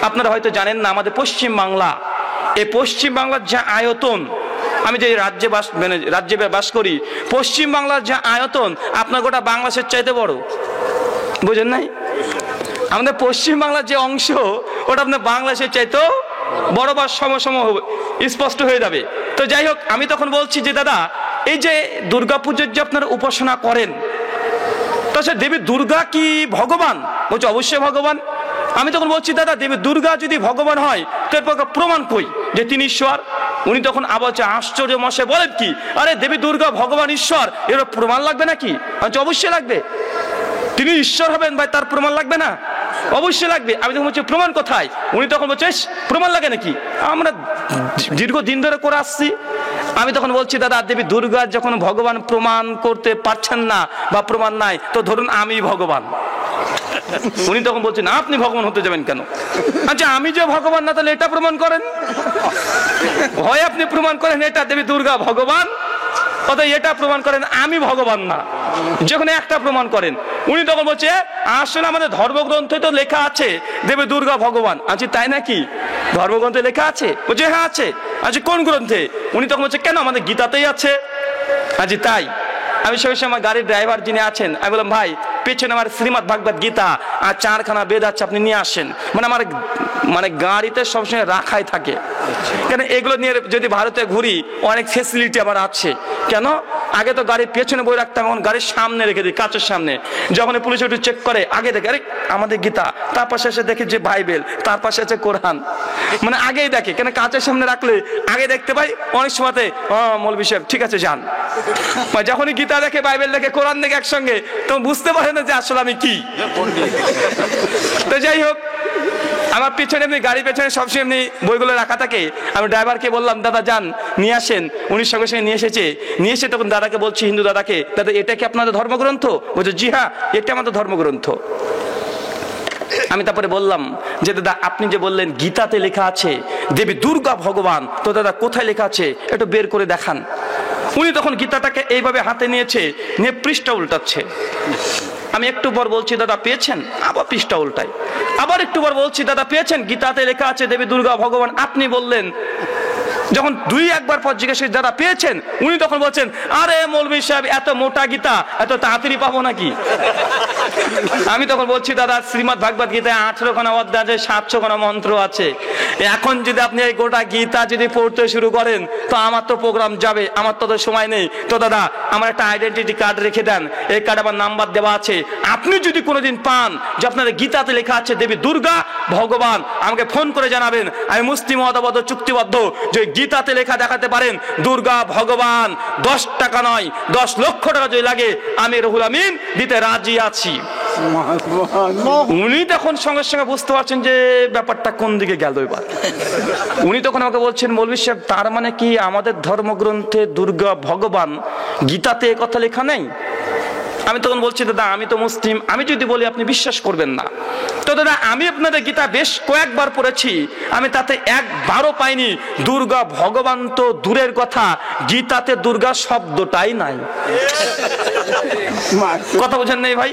Speaker 2: আপনারা হয়তো জানেন না আমাদের পশ্চিম বাংলা, এই পশ্চিম বাংলার যা আয়তন, আমি যে রাজ্যে বাস করি, পশ্চিম বাংলার যা আয়তন আপনার গোটা বাংলাদেশের চাইতে বড়। বুঝেন নাই? আমাদের পশ্চিম বাংলার যে অংশ ওটা আপনার বাংলাদেশের চাইতেও বড় বা সম হবে, স্পষ্ট হয়ে যাবে। তো যাই হোক, আমি তখন বলছি যে দাদা এই যে দুর্গাপুজোর যে আপনারা উপাসনা করেন, তা সে দেবী দুর্গা কি ভগবান? বলছে অবশ্যই ভগবান। আমি তখন বলছি দাদা দেবী দুর্গা যদি ভগবান হয় তো এরপর প্রমাণ কই যে তিনি ঈশ্বর। উনি তখন আবার আশ্চর্য মশাই বলেন কি, আরে দেবী দুর্গা ভগবান ঈশ্বর, এর প্রমাণ লাগবে নাকি? অবশ্যই লাগবে। তিনি ঈশ্বর হবেন ভাই, তার প্রমাণ লাগবে না? অবশ্যই লাগবে। আমি তখন বলছি প্রমাণ কোথায়? উনি তখন বলছে প্রমাণ লাগে নাকি, আমরা দীর্ঘদিন ধরে করে আসছি। আমি তখন বলছি দাদা দেবী দুর্গা যখন ভগবান প্রমাণ করতে পারছেন না বা প্রমাণ নাই, তো ধরুন আমি ভগবান। উনি তখন বলছেন আপনি ভগবান হতে যাবেন কেন? আচ্ছা আমি যে ভগবান না, তাহলে এটা প্রমাণ করেন। হয় আপনি প্রমাণ করেন এটা দেবী দুর্গা ভগবান, অতএব এটা প্রমাণ করেন আমি ভগবান না, যখন একটা প্রমাণ করেন। উনি তখন বলছে আসলে আমাদের ধর্মগ্রন্থে তো লেখা আছে দেবী দুর্গা ভগবান। আচ্ছা তাই নাকি, ধর্মগ্রন্থে লেখা আছে? বলছে হ্যাঁ আছে। আচ্ছা কোন গ্রন্থে? উনি তখন বলছে কেন, আমাদের গীতাতেই আছে। আচ্ছা তাই? আমি সঙ্গে সঙ্গে আমার গাড়ির ড্রাইভার যিনি আছেন, আমি বললাম ভাই পেছনে আমার শ্রীমদ্ ভাগবত গীতা আর 4খানা বেদ আছে, আপনি নিয়ে আসেন। আমার গাড়িতে সবসময় রাখাই থাকে, কেন এগুলো নিয়ে যদি ভারতে ঘুরি অনেক ফেসিলিটি আমার আছে। কেন? আগে তো গাড়ির পেছনে বই রাখতাম, এখন গাড়ির সামনে রেখে দিই, কাঁচের সামনে। যখন পুলিশ একটু চেক করে আগে দেখে আরে আমাদের গীতা, তার পাশে এসে দেখে যে বাইবেল, তার পাশে আছে কোরআন, আগেই দেখে। কেন কাঁচের সামনে রাখলে আগে দেখতে পাই। অনেক সময়তে মৌলভী সাহেব ঠিক আছে যান, যখনই গীতা দেখে বাইবেল দেখে কোরআন দেখে একসঙ্গে, তখন বুঝতে পারে না যে আসলে আমি কি। তো যাই হোক, আমার পিছনে এমনি গাড়ির পেছনে সবসময় এমনি বইগুলো রাখা থাকে। আমি ড্রাইভারকে বললাম দাদা যান নিয়ে আসেন। উনি সঙ্গে সঙ্গে নিয়ে এসে তখন দাদাকে বলছি, হিন্দু দাদাকে, দাদা এটা কি আপনাদের ধর্মগ্রন্থ? বলছে জি হ্যাঁ এটা আমাদের ধর্মগ্রন্থ। আমি তারপরে বললাম যে দাদা আপনি যে বললেন গীতাতে লেখা আছে দেবী দুর্গা ভগবান, তো দাদা কোথায় লেখা আছে একটু বের করে দেখান। উনি তখন গীতাটাকে এইভাবে হাতে নিয়ে পৃষ্ঠা উল্টাচ্ছে। আমি একটু পর বলছি দাদা পেয়েছেন, আবার পৃষ্ঠা উল্টাই। আবার একটু পর বলছি দাদা পেয়েছেন, গীতাতে লেখা আছে দেবী দুর্গা ভগবান, আপনি বললেন। যখন একবার পর জিজ্ঞেস করি দাদা পেয়েছেন, উনি তখন বলছেন আরে মৌলভী সাহেব এত মোটা গীতা এত তাড়াতাড়ি পাবো নাকি? আমি তখন বলছি দাদা শ্রীমদ্ ভাগবত গীতায় 18খানা অধ্যায় আছে, 700খানা মন্ত্র আছে। এখন যদি আপনি এই গোটা গীতা যদি পড়তে শুরু করেন তো আমার তো প্রোগ্রাম যাবে, আমার তো সময় নেই। তো দাদা আমার একটা আইডেন্টিটি কার্ড রেখে দেন, এই কার্ড আমার নাম্বার দেওয়া আছে। আপনি যদি কোনোদিন পান যে আপনাদের গীতাতে লেখা আছে দেবী দুর্গা ভগবান, আমাকে ফোন করে জানাবেন। আমি মুসলিম মতবদ্ধ চুক্তিবদ্ধ যে গীতাতে লেখা দেখাতে পারেন দুর্গা ভগবান, 10 টাকা নয় 10 লক্ষ টাকা যদি লাগে আমি রুহুল আমিন দিতে রাজি আছি। উনি তখন সঙ্গে সঙ্গে বুঝতে পারছেন যে ব্যাপারটা কোন দিকে গেল এবার। উনি তখন আমাকে বলছেন মৌলভী সাহেব তার মানে কি আমাদের ধর্মগ্রন্থে দুর্গা ভগবান, গীতাতে কথা লেখা নেই? আমি তখন বলছি দাদা আমি তো মুসলিম, আমি যদি বলি আপনি বিশ্বাস করবেন না। তো দাদা আমি আপনাদের গীতা বেশ কয়েকবার পড়েছি, আমি তাতে একবারও পাইনি দুর্গা ভগবান। তো দূরের কথা, গীতাতে দুর্গা শব্দটাই নাই। কথা বোঝেন নাই ভাই?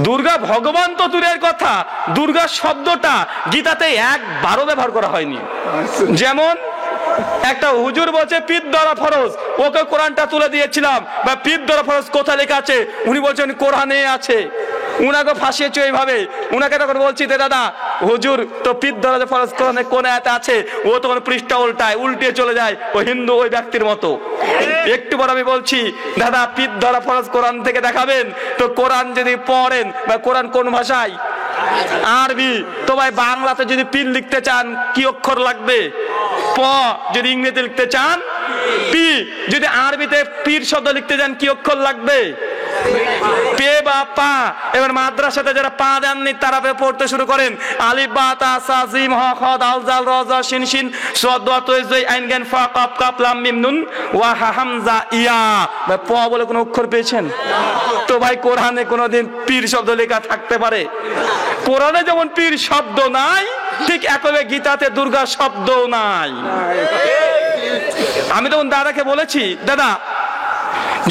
Speaker 2: দুর্গা ভগবান তো দূরের কথা, দুর্গা শব্দটা গীতাতে একবারও ব্যবহার করা হয়নি। যেমন একটা হুজুর বলছে পীর ধরা ফরজ, ওকে কোরআনটা তুলে দিয়েছিলাম, বা পীর ধরা ফরজ কোথায় লেখা আছে? উনি বলছেন কোরআনে আছে। উনাকে ফাঁসিয়েছে এইভাবে। উনাকে তখন বলছি দাদা হুজুর তো পীর ধরা ফরজ কোরআনে কোন আয়াতে আছে? ও তখন পৃষ্ঠা উল্টিয়ে চলে যায়, ও হিন্দু ওই ব্যক্তির মতো। একটু পর আমি বলছি দাদা পীর ধরা ফরজ কোরআন থেকে দেখাবেন। তো কোরআন যদি পড়েন, বা কোরআন কোন ভাষায়? আরবি। তো ভাই বাংলাতে যদি পীর লিখতে চান কি অক্ষর লাগবে? প। যদি ইংরেজিতে লিখতে চান পি। যদি আরবিতে পীর শব্দ লিখতে চান কি অক্ষর লাগবে? পে বা পা। এবার মাদ্রাসাতে যারা পা দেননি তারা পড়তে শুরু করেন আলিফ বা তা সা জিম হ খ দাল জাল র জ শিন শিন সদ ওয়া ত জ আইন গান ফা কাফ কাফ লাম মিম নুন ওয়া হা হামজা ইয়া। ভাই প বলে কোনো অক্ষর পেয়েছেন? তো ভাই কোরআনে কোনোদিন পীর শব্দ লেখা থাকতে পারে? কোরআনে যেমন পীর শব্দ নাই, ঠিক একভাবে গীতাতে দুর্গা শব্দ নাই। আমি তখন দাদাকে বলেছি দাদা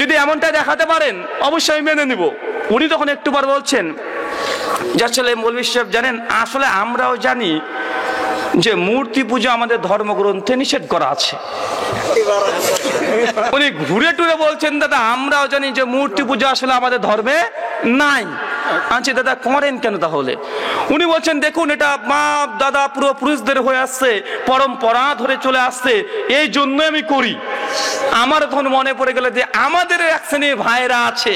Speaker 2: যদি এমনটা দেখাতে পারেন অবশ্যই মেনে নিব। উনি তখন একটু পর বলছেন যে আসলে মৌলভী সাহেব জানেন, আসলে আমরাও জানি যে মূর্তি পূজা আমাদের ধর্মগ্রন্থে নিষেধ করা আছে। উনি ঘুরে টুরে বলছেন দাদা আমরাও জানি যে মূর্তি পূজা আসলে আমাদের ধর্মে নাই। আচ্ছা দাদা করেন কেন তাহলে? উনি বলছেন দেখুন এটা মা দাদা পূর্বপুরুষদের হয়ে আসছে, পরম্পরা ধরে চলে আসছে, এই জন্য আমি করি। আমার তখন মনে পড়ে গেল যে আমাদের এক শ্রেণীর ভাইরা আছে,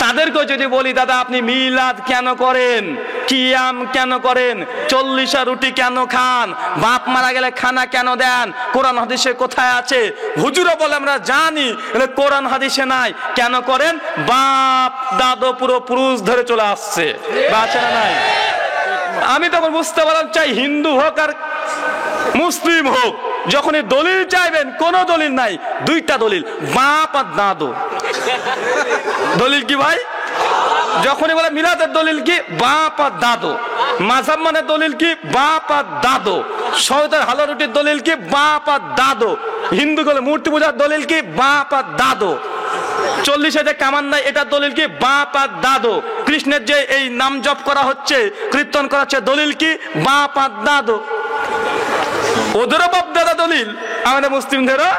Speaker 2: তাদেরকে যদি বলি দাদা আপনি মিলাদ কেন করেন, কিয়াম কেন করেন, 40 রুটি কেন খান, বাপ মারা গেলে খানা কেন দেন, কোরআন হাদিসে কোথায় আছে? হুজুরা বলে আমরা জানি, কোরআন হাদিসে নাই। কেন করেন? বাপ দাদু পুরো পুরুষ ধরে চলে আসছে, আছে না নাই? আমি তখন বুঝতে পারলাম, চাই হিন্দু হোক আর মুসলিম হোক, যখনই দলিল চাইবেন, কোন দলিল নাই, দুইটা দলিল, বাপ আর দাদু। দলিল কি ভাই? যখনই বলে মিলাদের দলিল কি? বাপ আর দাদু। মাযহাব মানে দলিল কি? বাপ আর দাদু। সৌদের হালুয়া রুটির দলিল কি? বাপ আর দাদু। হিন্দু গুলো মূর্তি পূজার দলিল কি? বাপ আর দাদু। 40 যে কামান নাই, এটার দলিল কি? বাপ আর দাদু। কৃষ্ণের যে এই নাম জপ করা হচ্ছে, কীর্তন করা হচ্ছে, দলিল কি? বাপ আর দাদু। ওদেরও বাপ দাদা দলিল, আমাদের মুসলিমদেরও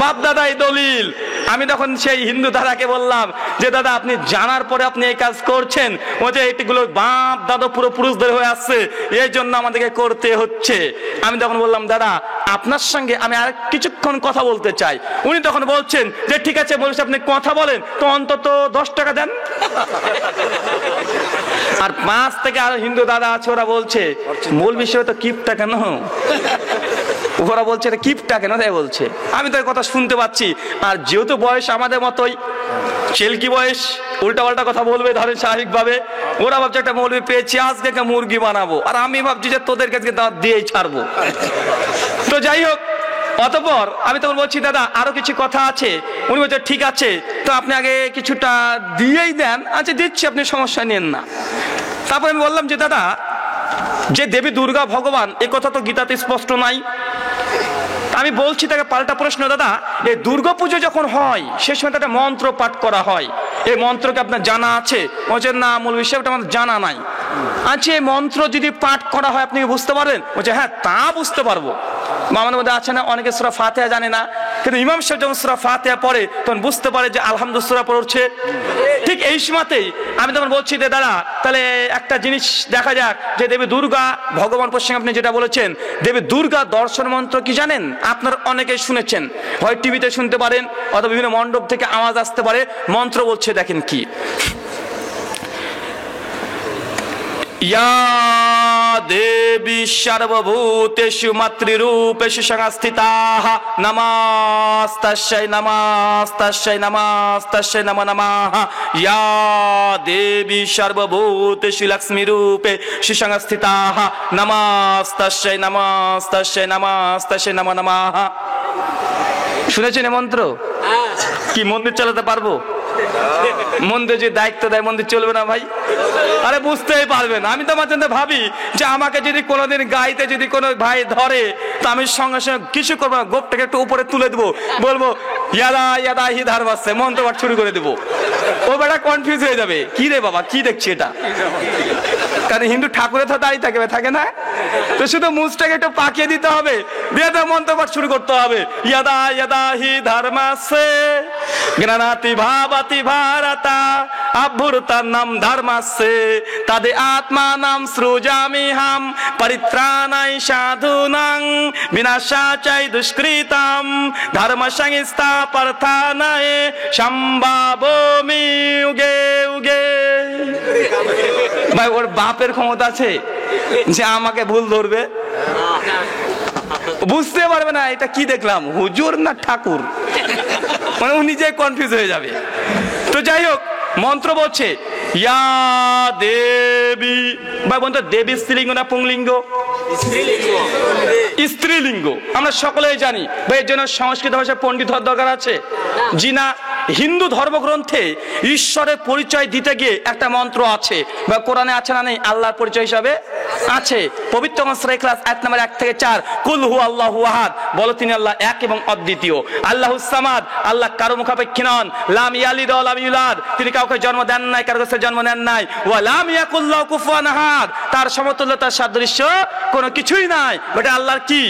Speaker 2: বাপ দাদাই দলিল। আমি তখন সেই হিন্দু দাদাকে বললাম যে দাদা, আপনি জানার পরে আপনি এই কাজ করছেন, ও যে এটিগুলো বাপ দাদা পুরো পুরুষদের হয়ে আসছে, এই জন্য আমাদেরকে করতে হচ্ছে। আমি তখন বললাম, দাদা আপনার সঙ্গে আমি আর কিছুক্ষণ কথা বলতে চাই। উনি তখন বলছেন যে ঠিক আছে, বলছে আপনি কথা বলেন, তো অন্তত 10 টাকা দেন। আর 5 থেকে আরো হিন্দু দাদা আছে, ওরা বলছে মূল বিষয় তো কিপটা কেন, ওরা বলছে এটা কিপটা কেন, তাই বলছে। আমি তো কথা শুনতে পাচ্ছি, আর যেহেতু বয়স আমাদের মতোই, চেলকি বয়স, উল্টা পাল্টা কথা বলবে ধরেন স্বাভাবিকভাবে। ওরা ভাবছে একটা মৌলবি পেয়েছি, আজকে একটা মুরগি বানাবো, আর আমি ভাবছি যে তোদের কাছে দাঁত দিয়েই ছাড়বো। তো যাই হোক, অতঃপর আমি তখন বলছি দাদা আরো কিছু কথা আছে। উনি বলছে ঠিক আছে, তো আপনি আগে কিছুটা দিয়েই দেন। আচ্ছা দিচ্ছি, আপনি সমস্যা নেন না। তারপর আমি বললাম যে দাদা, যে দেবী দুর্গা ভগবান, এ কথা তো গীতাতে স্পষ্ট নাই। আমি বলছি তাকে পাল্টা প্রশ্ন, দাদা এই দুর্গা পুজো যখন হয় সে সময় একটা মন্ত্র পাঠ করা হয়, এই মন্ত্রকে আপনার জানা আছে? বলছে না, মূল বিষয়টা আমার জানা নাই। আচ্ছা এই মন্ত্র যদি পাঠ করা হয় আপনি বুঝতে পারবেন? বলছে হ্যাঁ তা বুঝতে পারবো। আমাদের মধ্যে আছে না অনেকে সূরা ফাতিহা জানে না, কিন্তু ইমাম সাহেব যখন সূরা ফাতিহা পড়ে তখন বুঝতে পারে যে আলহামদুলিল্লাহ সূরা পড়ছে। ঠিক এই সময়তেই আমি তখন বলছি যে দাদা তাহলে একটা জিনিস দেখা যাক, যে দেবী দুর্গা ভগবান প্রসঙ্গে আপনি যেটা বলেছেন, দেবী দুর্গা দর্শন মন্ত্র কি জানেন? আপনার অনেকেই শুনেছেন, হয় টিভিতে শুনতে পারেন অথবা বিভিন্ন মণ্ডপ থেকে আওয়াজ আসতে পারে, মন্ত্র বলছে, দেখেন কি, ইয়া দেবী সর্বভূতেষু মাতৃরূপেষু সংস্থিতাঃ নমস্তাস্যৈ নমস্তাস্যৈ নমস্তাস্যৈ নমো নমঃ। ইয়া দেবী সর্বভূতেষু লক্ষ্মীরূপেষু সংস্থিতাঃ নমস্তাস্যৈ নমস্তাস্যৈ নমস্তাস্যৈ নমো নমঃ। শুনেছেন এই মন্ত্র? কি মন্দির চালাতে পারবো? মন্দির যে দায়িত্ব দেয় মন্দির চলবে না ভাই? আরে বুঝতেই পারবেন। আমি তো মাঝে মধ্যে ভাবি যে আমাকে যদি কোনোদিন গাইতে যদি কোনো ভাই ধরে, তো আমি সঙ্গে সঙ্গে কিছু করবো না, গোপটাকে একটু উপরে তুলে দেবো, বলবো ইয়াদা ইয়াদা হি ধার বাসছে, মন্ত্রপাঠ শুরু করে দেবো। ও বেটা কনফিউজ হয়ে যাবে, কি রে বাবা কি দেখছি এটা, কারণ হিন্দু ঠাকুরে তো দাঁড়িয়ে থাকবে, থাকে না? তো শুধু মুজটাকে একটু পাকিয়ে দিতে হবে, দিয়ে তো মন্ত্রপাঠ শুরু করতে হবে, ইয়াদা ইয়াদা হি ধর্মাসে জ্ঞানাতি ভাবাতি ভারতা আভূরতা নাম ধর্মাসে তাদে আত্মা নাম সৃজামিহাম পরিত্রাণায় সাধুনাং বিনাশাচাই দুষ্কৃতাম ধর্ম সংস্থাপনায় সম্ভাবমি উগে উগে। ভাই ওর বাপের ক্ষমতা আছে যে আমাকে ভুল ধরবে, বুঝতে পারবে না এটা কি দেখলাম, হুজুর না ঠাকুর, মানে ও নিজে কনফিউজ হয়ে যাবে। তো যাই হোক, মন্ত্র বলছে ইয়া দেবী। ভাই বন্ধু, দেবী স্ত্রীলিঙ্গ না পুংলিঙ্গ? স্ত্রীলিঙ্গ আমরা সকলেই জানি ভাই, এর জন্য সংস্কৃত ভাষায় পণ্ডিত হওয়ার দরকার আছে? জি না। হিন্দু ধর্মগ্রন্থে ঈশ্বরের পরিচয় দিতে গিয়ে একটা মন্ত্র আছে, বা কোরআনে আছে না নেই? আল্লাহর পরিচয় হিসাবে আছে। পবিত্র সূরা ইখলাস আয়াত নাম্বার 1 থেকে 4, কুল হু আল্লাহু আহাদ, বলো তিনি আল্লাহ এক এবং অদ্বিতীয়। আল্লাহুস সামাদ, আল্লাহ কারো মুখাপেক্ষী নন। লাম ইয়ালিদ ওয়া লাম ইউলাদ, তিনি কাউকে জন্ম দেন নাই, কারো কাছে জন্ম নেন নাই। ওয়া লাম ইয়াকুল লাহু কুফুয়ান আহাদ, তার সমতুল্য তার সাদৃশ্য কোনো কিছুই নাই। এটা আল্লাহর কি?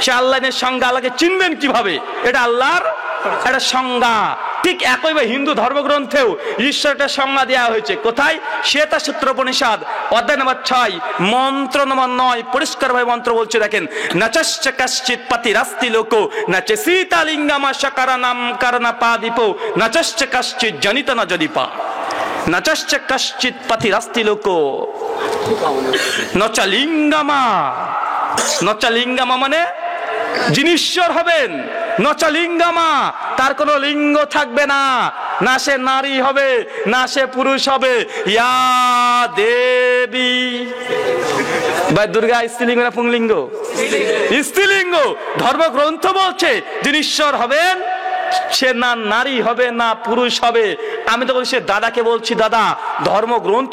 Speaker 2: সে আল্লাহের সংজ্ঞা, আল্লাহকে চিনবেন কিভাবে? এটা আল্লাহর একটা সংজ্ঞা। ঠিক একইভাবে হিন্দু ধর্মগ্রন্থেও ঈশ্বর একটা সংজ্ঞা দেওয়া হয়েছে। কোথায়? শ্বেতা সূত্র উপনিষদ অধ্যায় নম্বর 6 মন্ত্র নম্বর 9 পরিষ্কার ভাবে মন্ত্র বলছে, দেখেন, নচশ্চ কশ্চিৎ পতিরাস্তি লোকো নচ সীতালিঙ্গম শকরণম করণপাদীপো নচশ্চ কশ্চিৎ জনিত ন যদিপা। নচশ্চ কশ্চিৎ পথিরস্তি লোকো নচ লিঙ্গমা। নচ লিঙ্গমা মানে যিনি ঈশ্বর হবেন, নচ লিঙ্গমা, তার কোনো লিঙ্গ থাকবে না, না সে নারী হবে না সে পুরুষ হবে। ইয়া দেবী, ভাই দুর্গা স্ত্রীলিঙ্গ না পুংলিঙ্গ? স্ত্রীলিঙ্গ। ধর্মগ্রন্থ বলছে যিনি ঈশ্বর হবেন সে না নারী হবে না পুরুষ হবে। আমি তো বলছি দাদাকে বলছি, দাদা ধর্মগ্রন্থ